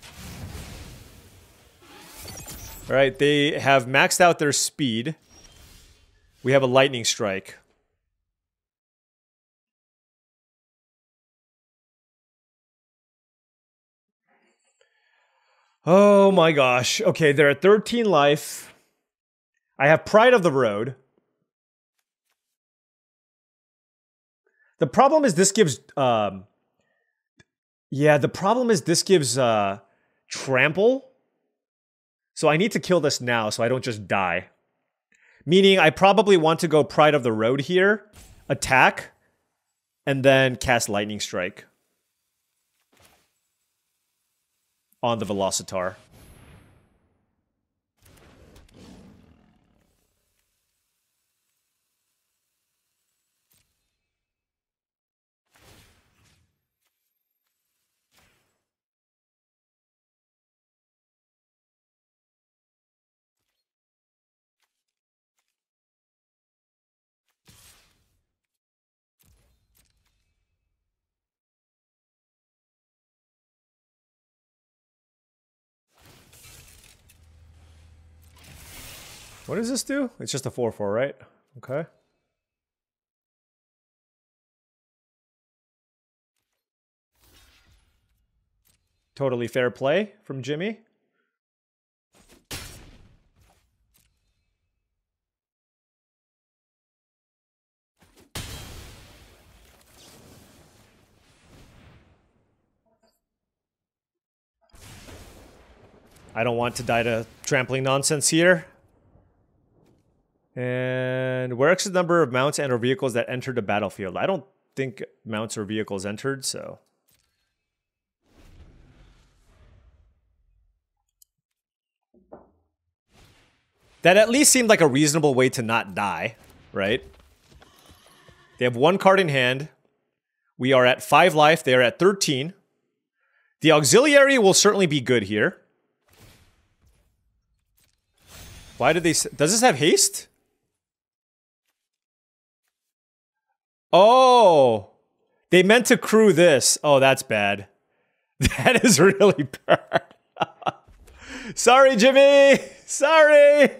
All right, they have maxed out their speed. We have a Lightning Strike. Oh my gosh. Okay, they're at 13 life. I have Pride of the Road. The problem is this gives... yeah, the problem is this gives Trample. So I need to kill this now so I don't just die. Meaning I probably want to go Pride of the Road here, attack, and then cast Lightning Strike on the Velocitar. What does this do? It's just a 4/4, right? Okay. Totally fair play from Jimmy. I don't want to die to trampling nonsense here. And where's the number of mounts and or vehicles that entered the battlefield? I don't think mounts or vehicles entered, so... That at least seemed like a reasonable way to not die, right? They have 1 card in hand. We are at 5 life. They are at 13. The auxiliary will certainly be good here. Why did they... Does this have haste? Oh! They meant to crew this. Oh, that's bad. That is really bad. Sorry, Jimmy! Sorry!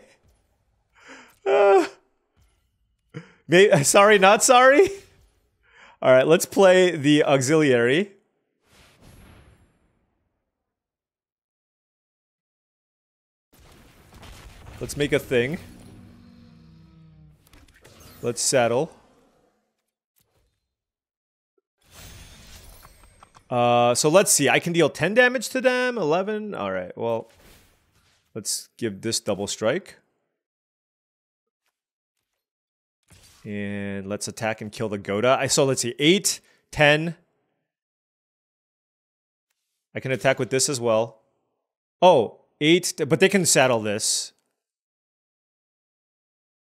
Sorry, not sorry? Alright, let's play the auxiliary. Let's make a thing. Let's settle. So let's see. I can deal 10 damage to them. 11. All right. Well, let's give this double strike. And let's attack and kill the Goda. So let's see. 8, 10. I can attack with this as well. Oh, 8. But they can saddle this.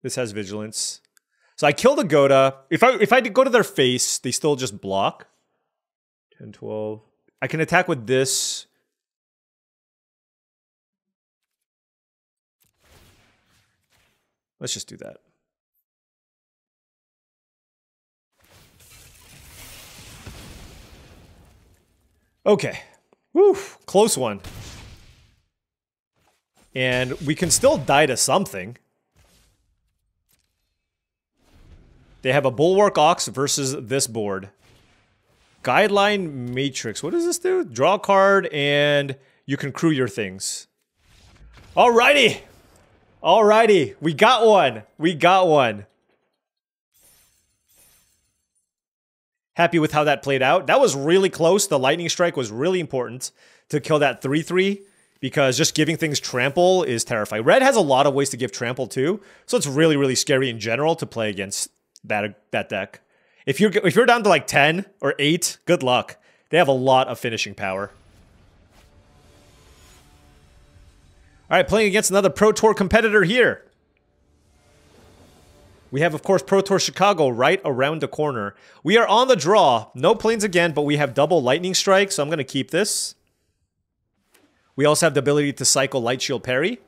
This has vigilance. So I kill the Goda. If I go to their face, they still just block. 10, 12. I can attack with this. Let's just do that. Okay. Woo, close one. And we can still die to something. They have a Bulwark Ox versus this board. Guideline Matrix. What does this do? Draw a card and you can crew your things. Alrighty. Alrighty. We got one. We got one. Happy with how that played out. That was really close. The lightning strike was really important to kill that 3/3 because just giving things trample is terrifying. Red has a lot of ways to give trample too, so it's really, really scary in general to play against that deck. If you're down to like 10 or 8, good luck. They have a lot of finishing power. All right, playing against another Pro Tour competitor here. We have, of course, Pro Tour Chicago right around the corner. We are on the draw. No planes again, but we have double lightning strike, so I'm going to keep this. We also have the ability to cycle Light Shield Parry.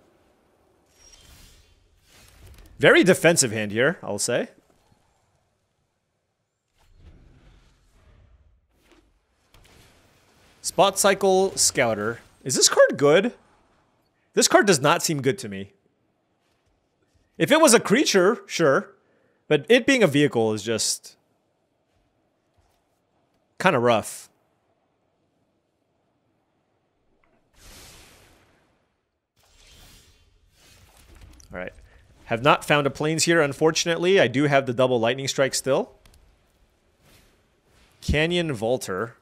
Very defensive hand here, I'll say. Spot Cycle Scouter. Is this card good? This card does not seem good to me. If it was a creature, sure. But it being a vehicle is just kind of rough. All right. Have not found a planes here, unfortunately. I do have the double lightning strike still. Canyon Vaulter.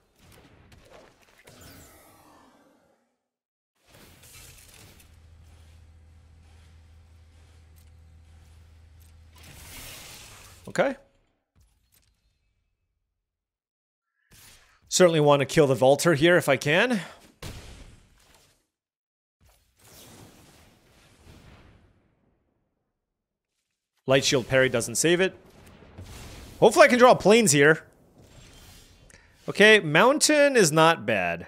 Okay. Certainly want to kill the Vaulter here if I can. Light Shield Parry doesn't save it. Hopefully I can draw planes here. Okay, Mountain is not bad.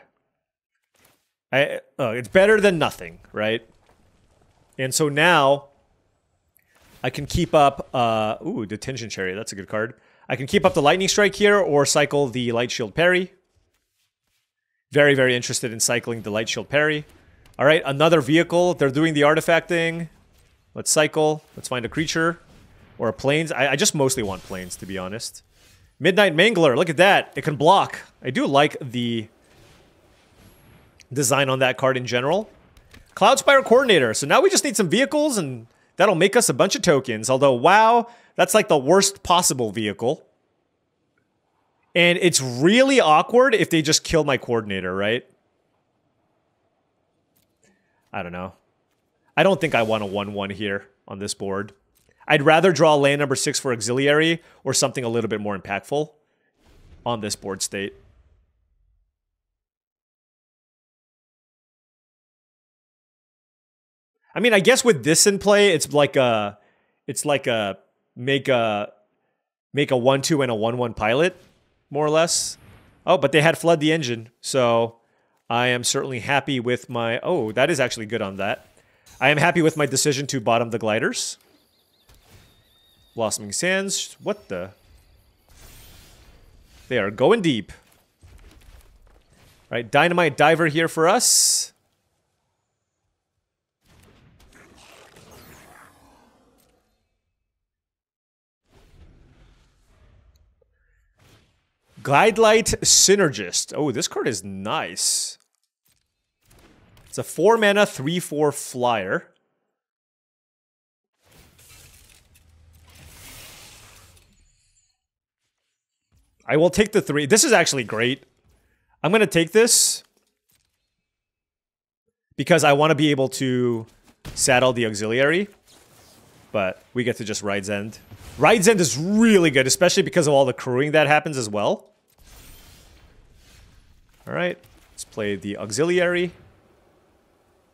It's better than nothing, right? And so now I can keep up, ooh, Detention Chariot, that's a good card. I can keep up the Lightning Strike here or cycle the Light Shield Parry. Very, very interested in cycling the Light Shield Parry. All right, another vehicle. They're doing the artifact thing. Let's cycle. Let's find a creature or a planes. I just mostly want planes, to be honest. Midnight Mangler, look at that. It can block. I do like the design on that card in general. Cloudspire Coordinator. So now we just need some vehicles and that'll make us a bunch of tokens. Although, wow, that's like the worst possible vehicle. And it's really awkward if they just kill my coordinator, right? I don't know. I don't think I want a 1/1 here on this board. I'd rather draw land number 6 for Auxiliary or something a little bit more impactful on this board state. I mean, I guess with this in play, it's like a make a 1/2 and a 1/1 pilot, more or less. Oh, but they had Flood the Engine, so I am certainly happy with my... Oh, that is actually good on that. I am happy with my decision to bottom the gliders. Blossoming Sands, what the... They are going deep. All right, Dynamite Diver here for us. Glidelight Synergist. Oh, this card is nice. It's a 4-mana, 3/4 flyer. I will take the 3. This is actually great. I'm going to take this because I want to be able to saddle the auxiliary, but we get to just Ride's End. Ride's End is really good, especially because of all the crewing that happens as well. All right, let's play the auxiliary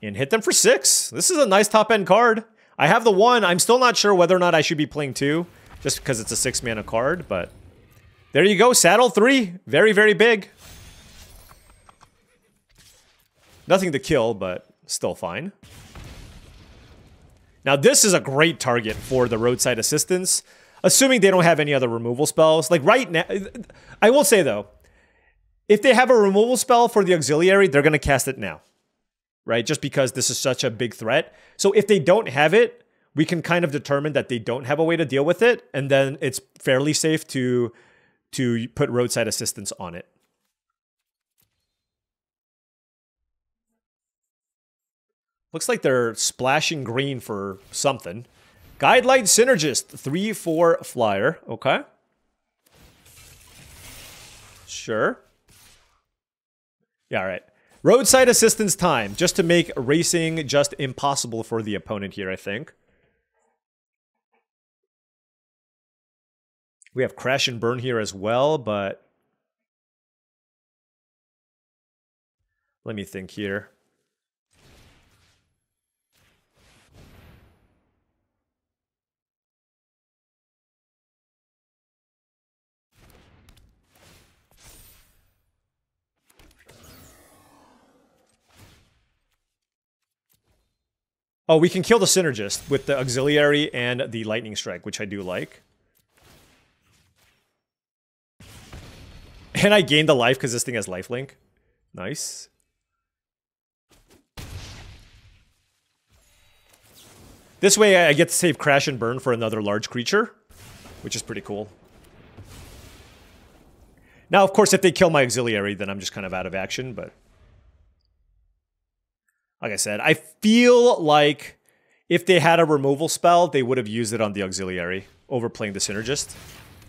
and hit them for 6. This is a nice top-end card. I have the 1. I'm still not sure whether or not I should be playing 2, just because it's a 6-mana card, but there you go, saddle 3. Very, very big. Nothing to kill, but still fine. Now, this is a great target for the roadside assistance, assuming they don't have any other removal spells. Like, right now, I will say, though, if they have a removal spell for the auxiliary, they're going to cast it now, right? Just because this is such a big threat. So if they don't have it, we can kind of determine that they don't have a way to deal with it, and then it's fairly safe to put roadside assistance on it. Looks like they're splashing green for something. Guidelight Synergist, 3/4 flyer. Okay. Sure. Yeah, all right. Roadside assistance time, just to make racing just impossible for the opponent here, I think. We have Crash and Burn here as well, but let me think here. Oh, we can kill the Synergist with the Auxiliary and the Lightning Strike, which I do like. And I gained a life because this thing has lifelink. Nice. This way I get to save Crash and Burn for another large creature, which is pretty cool. Now, of course, if they kill my Auxiliary, then I'm just kind of out of action, but like I said, I feel like if they had a removal spell, they would have used it on the Auxiliary over playing the Synergist.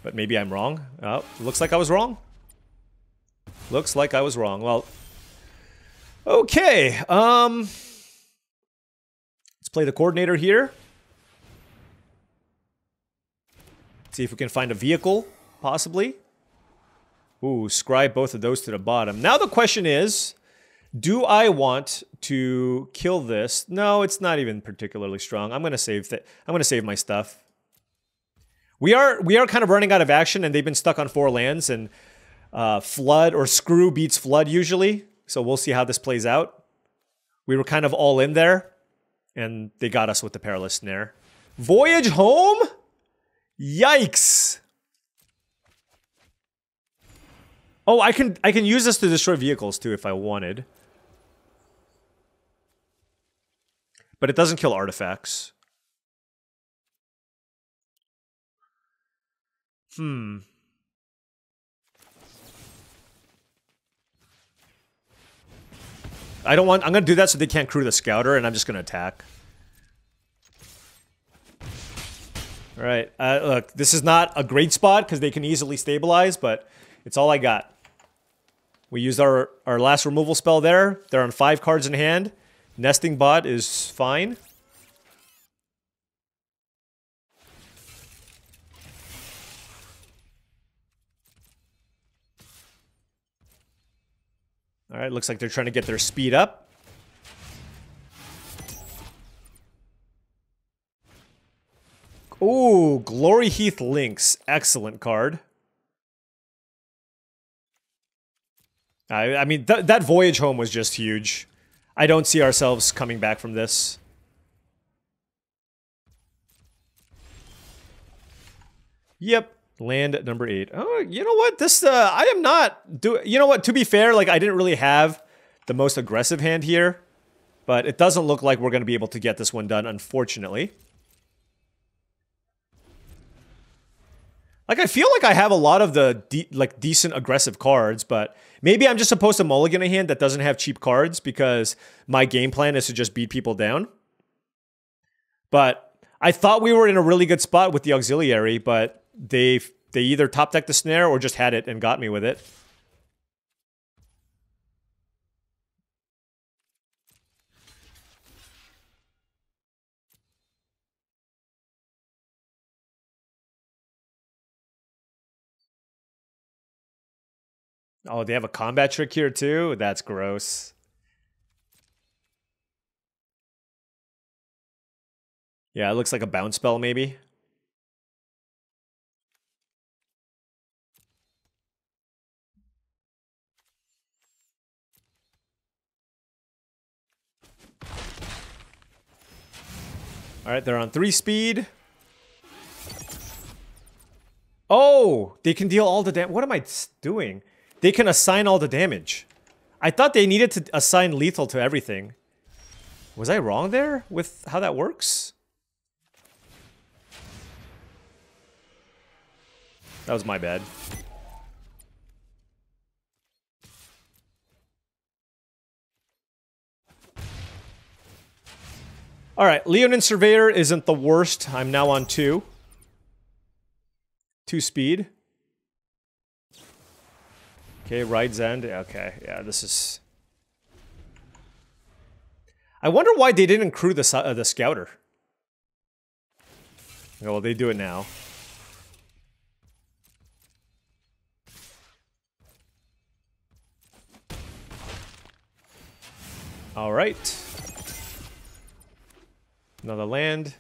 But maybe I'm wrong. Oh, looks like I was wrong. Looks like I was wrong. Well, okay. Let's play the Coordinator here. See if we can find a vehicle, possibly. Ooh, scribe both of those to the bottom. Now the question is, do I want to kill this? No, it's not even particularly strong. I'm gonna save my stuff. We are kind of running out of action, and they've been stuck on 4 lands, and Flood or Screw beats Flood usually. So we'll see how this plays out. We were kind of all in there, and they got us with the Perilous Snare. Voyage home? Yikes! Oh, I can use this to destroy vehicles too if I wanted. But it doesn't kill artifacts. I'm gonna do that so they can't crew the Scouter, and I'm just gonna attack. Alright, look, this is not a great spot because they can easily stabilize, but it's all I got. We used our last removal spell there. They're on 5 cards in hand. Nesting Bot is fine. Alright, looks like they're trying to get their speed up. Ooh, Glory Heath Lynx. Excellent card. I mean, that Voyage Home was just huge. I don't see ourselves coming back from this. Yep, land at number 8. Oh, you know what? This, I am not you know what? To be fair, like, I didn't really have the most aggressive hand here, but it doesn't look like we're going to be able to get this one done, unfortunately. Like, I feel like I have a lot of the decent aggressive cards, but maybe I'm just supposed to mulligan a hand that doesn't have cheap cards because my game plan is to just beat people down. But I thought we were in a really good spot with the Auxiliary, but they They either top decked the snare or just had it and got me with it. Oh, they have a combat trick here too? That's gross. Yeah, it looks like a bounce spell maybe. Alright, they're on 3 speed. Oh! They can deal all the damage. What am I doing? They can assign all the damage. I thought they needed to assign lethal to everything. Was I wrong there with how that works? That was my bad. Alright, Leonin Surveyor isn't the worst. I'm now on 2. 2 speed. Okay, Ride's End. Okay, yeah, this is... I wonder why they didn't crew the Scouter. Oh, well, they do it now. Alright. Another land.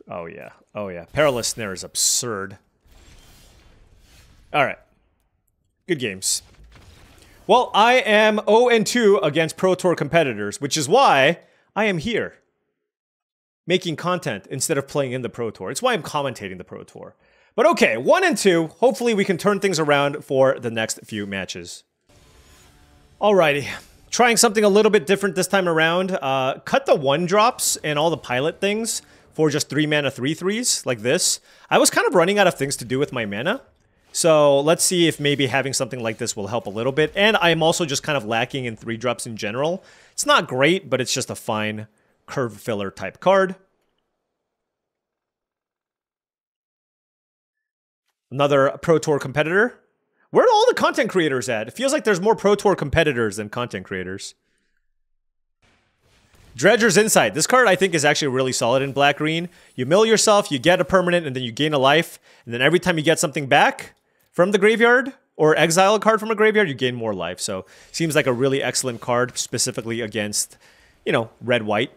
Oh yeah. Oh yeah. Perilous Snare is absurd. Alright. Good games. Well, I am 0-2 against Pro Tour competitors, which is why I am here. Making content instead of playing in the Pro Tour. It's why I'm commentating the Pro Tour. But okay, 1-2. Hopefully we can turn things around for the next few matches. Alrighty. Trying something a little bit different this time around. Cut the 1-drops and all the pilot things for just 3 mana 3/3s like this. I was kind of running out of things to do with my mana. So let's see if maybe having something like this will help a little bit. And I'm also just kind of lacking in 3-drops in general. It's not great, but it's just a fine curve filler type card. Another Pro Tour competitor. Where are all the content creators at? It feels like there's more Pro Tour competitors than content creators. Dredger's Insight. This card I think is actually really solid in black-green. You mill yourself, you get a permanent, and then you gain a life. And then every time you get something back from the graveyard, or exile a card from a graveyard, you gain more life. So, seems like a really excellent card, specifically against, you know, red-white.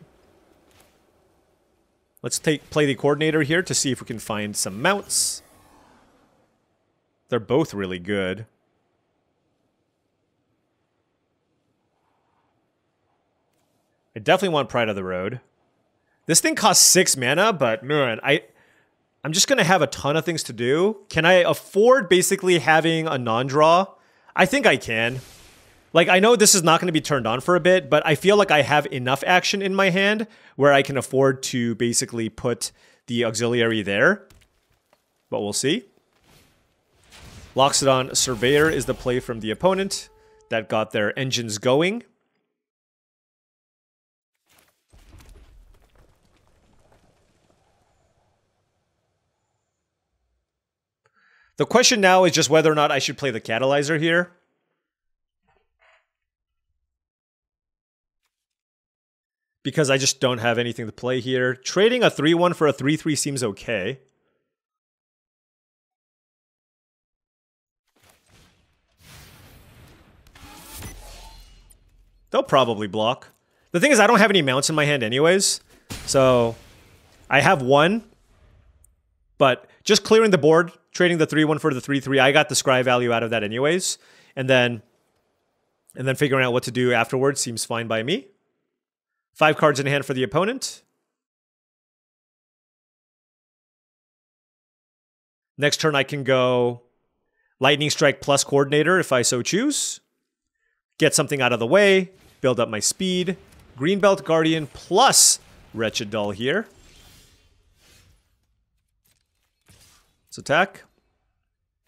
Let's play the Coordinator here to see if we can find some mounts. They're both really good. I definitely want Pride of the Road. This thing costs 6 mana, but man, I'm just going to have a ton of things to do. Can I afford basically having a non-draw? I think I can. Like, I know this is not going to be turned on for a bit, but I feel like I have enough action in my hand where I can afford to basically put the auxiliary there. But we'll see. Loxodon Surveyor is the play from the opponent. That got their engines going. The question now is just whether or not I should play the Catalyzer here. Because I just don't have anything to play here. Trading a 3-1 for a 3-3 seems okay. They'll probably block. The thing is, I don't have any mounts in my hand anyways. So, I have one. But just clearing the board, trading the 3-1 for the 3-3, I got the scry value out of that anyways. And then figuring out what to do afterwards seems fine by me. 5 cards in hand for the opponent. Next turn I can go Lightning Strike plus Coordinator if I so choose. Get something out of the way. Build up my speed. Greenbelt Guardian plus Wretched Doll here. Let's attack.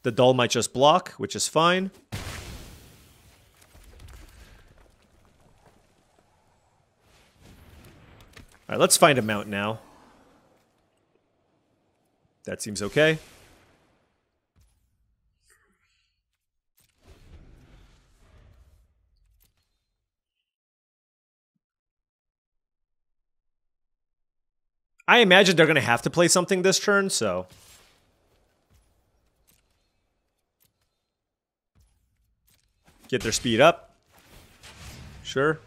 The Doll might just block, which is fine. Alright, let's find a mount now. That seems okay. I imagine they're going to have to play something this turn, so... Get their speed up. Sure.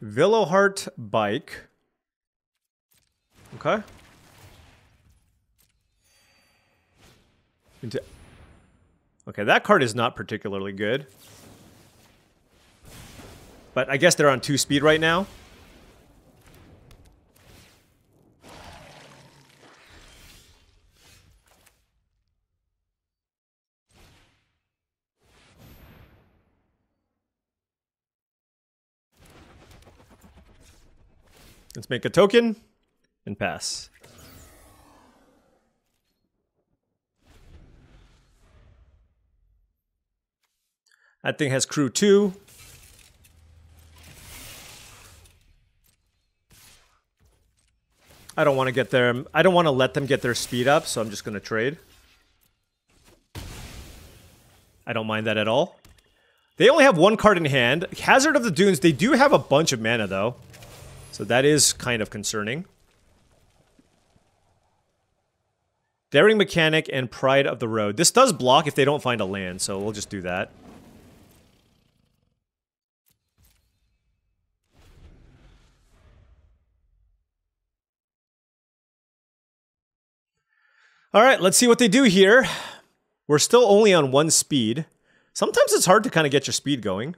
Velohart Bike. Okay. Okay, that card is not particularly good. But I guess they're on 2 speed right now. Let's make a token and pass. That thing has crew 2. I don't want to get their... I don't want to let them get their speed up, so I'm just going to trade. I don't mind that at all. They only have 1 card in hand. Hazard of the Dunes, they do have a bunch of mana, though. So that is kind of concerning. Daring Mechanic and Pride of the Road. This does block if they don't find a land, so we'll just do that. Alright, let's see what they do here. We're still only on 1 speed. Sometimes it's hard to kind of get your speed going.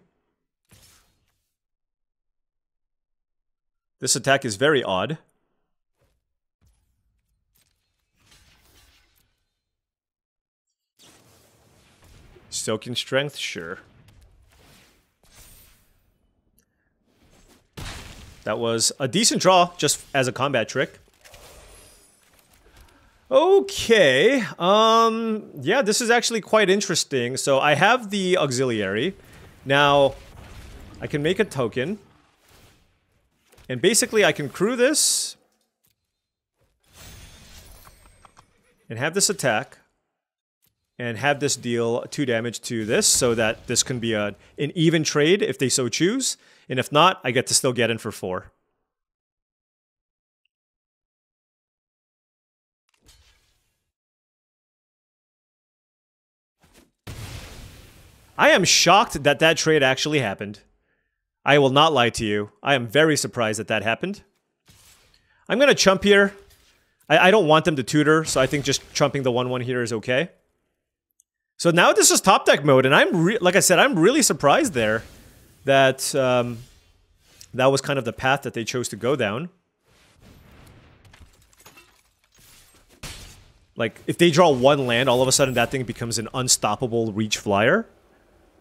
This attack is very odd. Soaking Strength, sure. That was a decent draw, just as a combat trick. Okay, yeah, this is actually quite interesting. So I have the auxiliary. Now, I can make a token. And basically I can crew this. And have this attack. And have this deal 2 damage to this, so that this can be an even trade if they so choose. And if not, I get to still get in for 4. I am shocked that that trade actually happened. I will not lie to you. I am very surprised that that happened. I'm going to chump here. I don't want them to tutor, so I think just chumping the 1/1 here is okay. So now this is top deck mode, and like I said, I'm really surprised there that that was kind of the path that they chose to go down. Like, if they draw 1 land, all of a sudden that thing becomes an unstoppable reach flyer.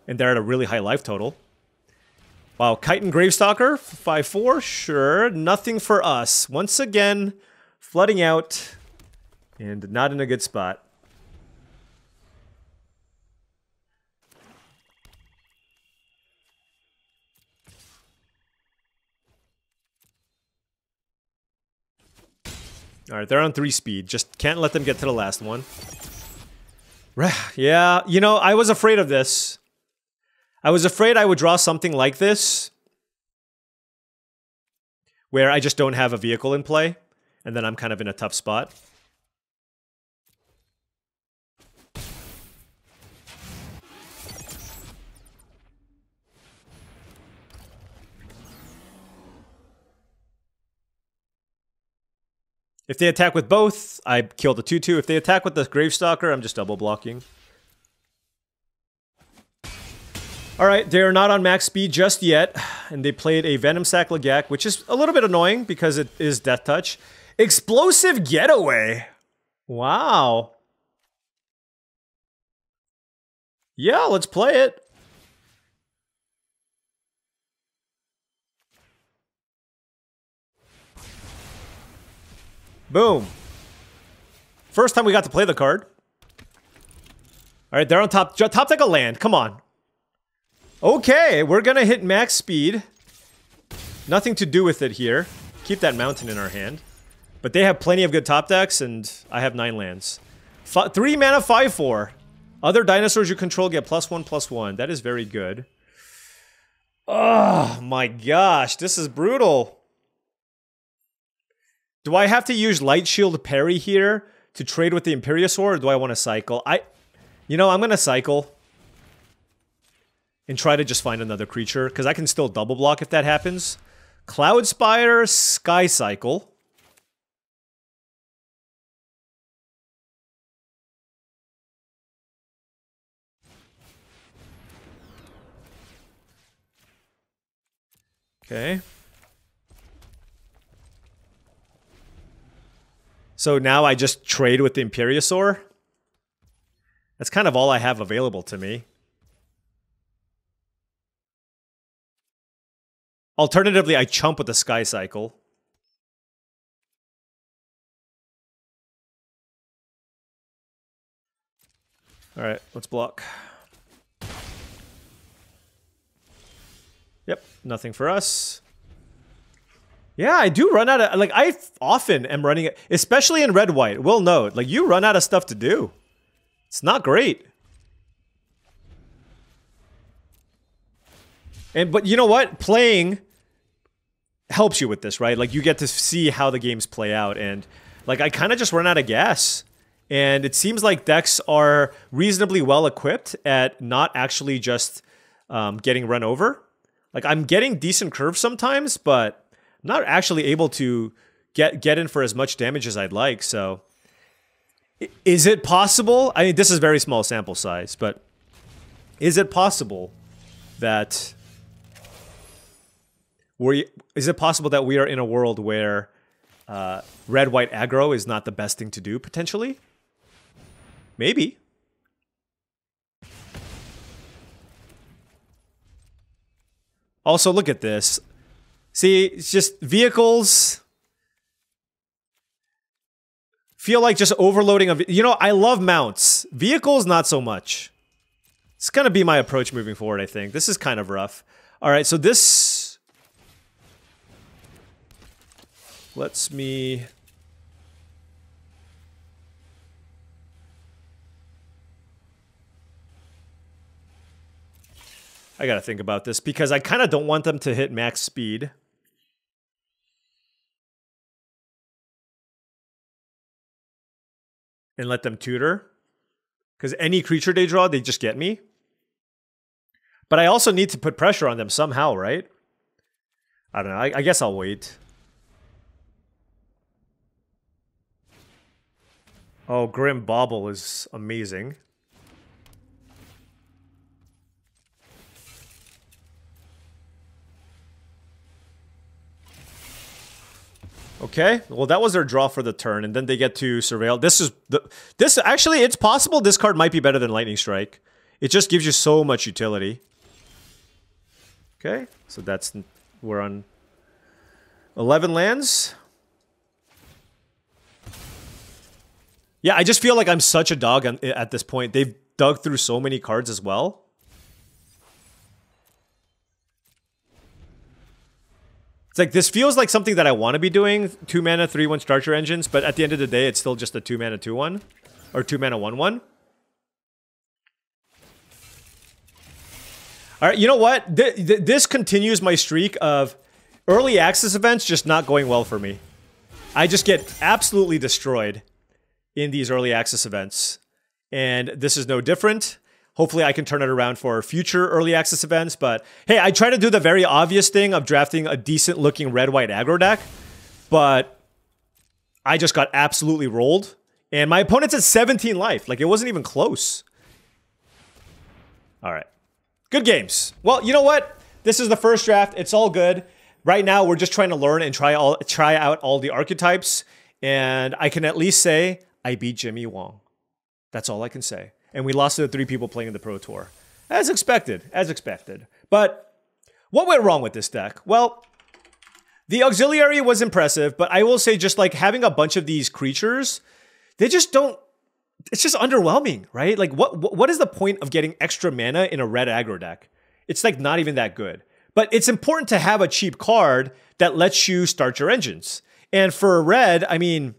And they're at a really high life total. Wow, Chitin Gravestalker, 5/4, sure. Nothing for us. Once again, flooding out. And not in a good spot. Alright, they're on 3 speed. Just can't let them get to the last one. Yeah, you know, I was afraid of this. I was afraid I would draw something like this, where I just don't have a vehicle in play, and then I'm kind of in a tough spot. If they attack with both, I kill the 2/2. If they attack with the Gravestalker, I'm just double blocking. Alright, they're not on max speed just yet, and they played a Venom Sac Lagak, which is a little bit annoying because it is Death Touch. Explosive Getaway! Wow. Yeah, let's play it. Boom. First time we got to play the card. All right, they're on top. Top deck a land. Come on. Okay, we're gonna hit max speed. Nothing to do with it here. Keep that mountain in our hand. But they have plenty of good top decks, and I have 9 lands. 3 mana, 5/4. Other dinosaurs you control get +1/+1. That is very good. Oh my gosh, this is brutal. Do I have to use Light Shield Parry here to trade with the Imperiosaur, or do I want to cycle? You know, I'm going to cycle. And try to just find another creature, because I can still double block if that happens. Cloud Spire, Sky Cycle. Okay. So now I just trade with the Imperiosaur. That's kind of all I have available to me. Alternatively, I chump with the Sky Cycle. Alright, let's block. Yep, nothing for us. Yeah, I do run out of... Like, I often am running it, especially in red-white. We'll note, like, you run out of stuff to do. It's not great. But you know what? Playing helps you with this, right? Like, you get to see how the games play out, and like, I kind of just run out of gas. And it seems like decks are reasonably well equipped at not actually just getting run over. Like, I'm getting decent curves sometimes, but I'm not actually able to get in for as much damage as I'd like. So, is it possible? I mean, this is very small sample size, but is it possible that is it possible that we are in a world where red-white aggro is not the best thing to do, potentially? Maybe. Also, look at this. See, it's just vehicles feel like just overloading of... You know, I love mounts. Vehicles, not so much. It's going to be my approach moving forward, I think. This is kind of rough. All right, so this... lets me... I gotta think about this, because I kind of don't want them to hit max speed. And let them tutor. Because any creature they draw, they just get me. But I also need to put pressure on them somehow, right? I don't know, I guess I'll wait. Oh, Grim Bauble is amazing. Okay, well that was their draw for the turn, and then they get to surveil. This actually, it's possible this card might be better than Lightning Strike. It just gives you so much utility. Okay, so we're on 11 lands. Yeah, I just feel like I'm such a dog at this point. They've dug through so many cards as well. It's like, this feels like something that I want to be doing. 2 mana, 3/1 Starter Engines, but at the end of the day, it's still just a 2 mana, 2/1. Or 2 mana, 1/1. Alright, you know what? This continues my streak of early access events just not going well for me. I just get absolutely destroyed in these early access events. And this is no different. Hopefully I can turn it around for future early access events, but hey, I try to do the very obvious thing of drafting a decent looking red-white aggro deck, but I just got absolutely rolled. And my opponent's at 17 life. Like, it wasn't even close. All right. Good games. Well, you know what? This is the first draft. It's all good. Right now, we're just trying to learn and try out all the archetypes. And I can at least say I beat Jimmy Wong. That's all I can say. And we lost to the 3 people playing in the Pro Tour. As expected. As expected. But what went wrong with this deck? Well, the auxiliary was impressive, but I will say just like having a bunch of these creatures they just don't, it's just underwhelming, right? Like what is the point of getting extra mana in a red aggro deck? It's like not even that good. But it's important to have a cheap card that lets you start your engines. And for red, I mean,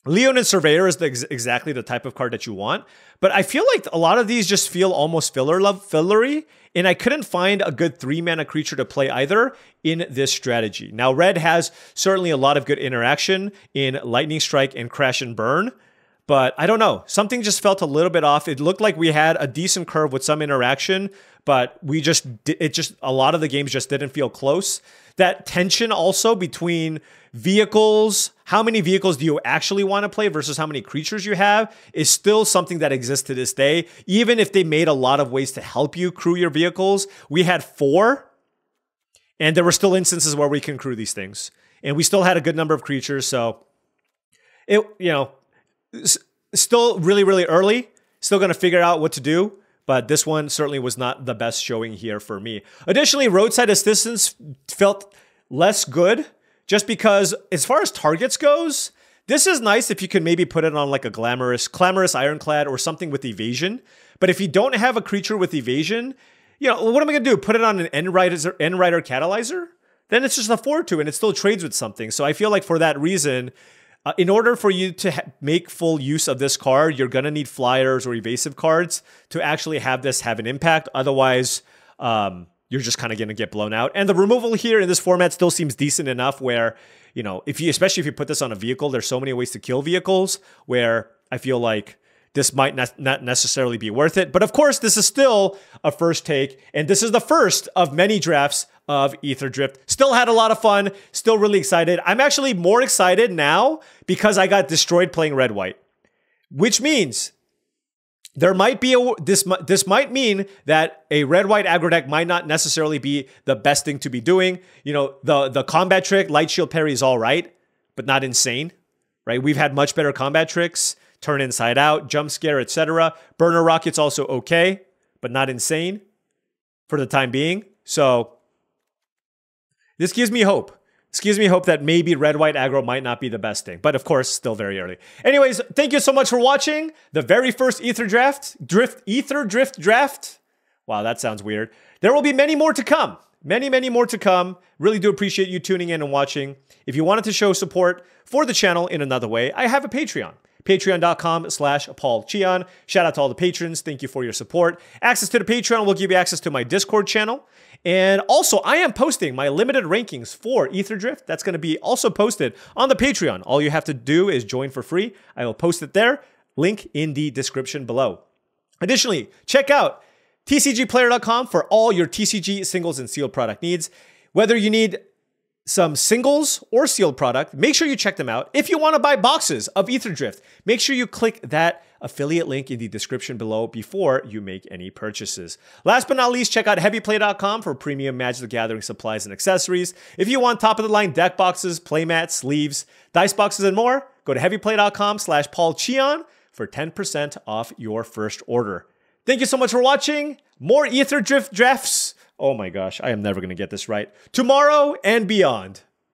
Leonin Surveyor is exactly the type of card that you want. But I feel like a lot of these just feel almost fillery. And I couldn't find a good 3-mana creature to play either in this strategy. Now, red has certainly a lot of good interaction in Lightning Strike and Crash and Burn. But I don't know. Something just felt a little bit off. It looked like we had a decent curve with some interaction, but a lot of the games just didn't feel close. That tension also between vehicles, how many vehicles do you actually want to play versus how many creatures you have, is still something that exists to this day. Even if they made a lot of ways to help you crew your vehicles, we had 4, and there were still instances where we can crew these things. And we still had a good number of creatures, so it, you know, still really, really early. Still going to figure out what to do. But this one certainly was not the best showing here for me. Additionally, Roadside Assistance felt less good just because as far as targets goes, this is nice if you can maybe put it on like a Clamorous Ironclad or something with evasion. But if you don't have a creature with evasion, you know, what am I going to do? Put it on an End Rider Catalyzer? Then it's just a 4/2 and it still trades with something. So I feel like for that reason, in order for you to make full use of this card, you're going to need flyers or evasive cards to actually have this have an impact. Otherwise, you're just kind of going to get blown out. And the removal here in this format still seems decent enough where, you know, especially if you put this on a vehicle, there's so many ways to kill vehicles where I feel like this might not necessarily be worth it. But of course, this is still a first take, and this is the first of many drafts of Aetherdrift. Still had a lot of fun, still really excited. I'm actually more excited now because I got destroyed playing red-white, which means there might be this might mean that a red-white aggro deck might not necessarily be the best thing to be doing. You know, the combat trick, Light Shield Parry is all right, but not insane, right? We've had much better combat tricks. Turn Inside Out, Jump Scare, etc. Burner Rocket's also okay, but not insane for the time being. So this gives me hope. This gives me hope that maybe red-white aggro might not be the best thing. But of course, still very early. Anyways, thank you so much for watching the very first Aetherdrift draft. Wow, that sounds weird. There will be many more to come. Many more to come. Really do appreciate you tuning in and watching. If you wanted to show support for the channel in another way, I have a Patreon. Patreon.com/paulcheon. Shout out to all the patrons. Thank you for your support. Access to the Patreon will give you access to my Discord channel. And also, I am posting my limited rankings for Aetherdrift. That's going to be also posted on the Patreon. All you have to do is join for free. I will post it there. Link in the description below. Additionally, check out TCGplayer.com for all your TCG singles and sealed product needs. Whether you need some singles or sealed product, make sure you check them out. If you want to buy boxes of Aetherdrift, make sure you click that affiliate link in the description below before you make any purchases. Last but not least, check out heavyplay.com for premium Magic the Gathering supplies and accessories. If you want top-of-the-line deck boxes, playmats, sleeves, dice boxes, and more, go to heavyplay.com/paulcheon for 10% off your first order. Thank you so much for watching. More Aetherdrift drafts. Oh my gosh, I am never going to get this right. Tomorrow and beyond.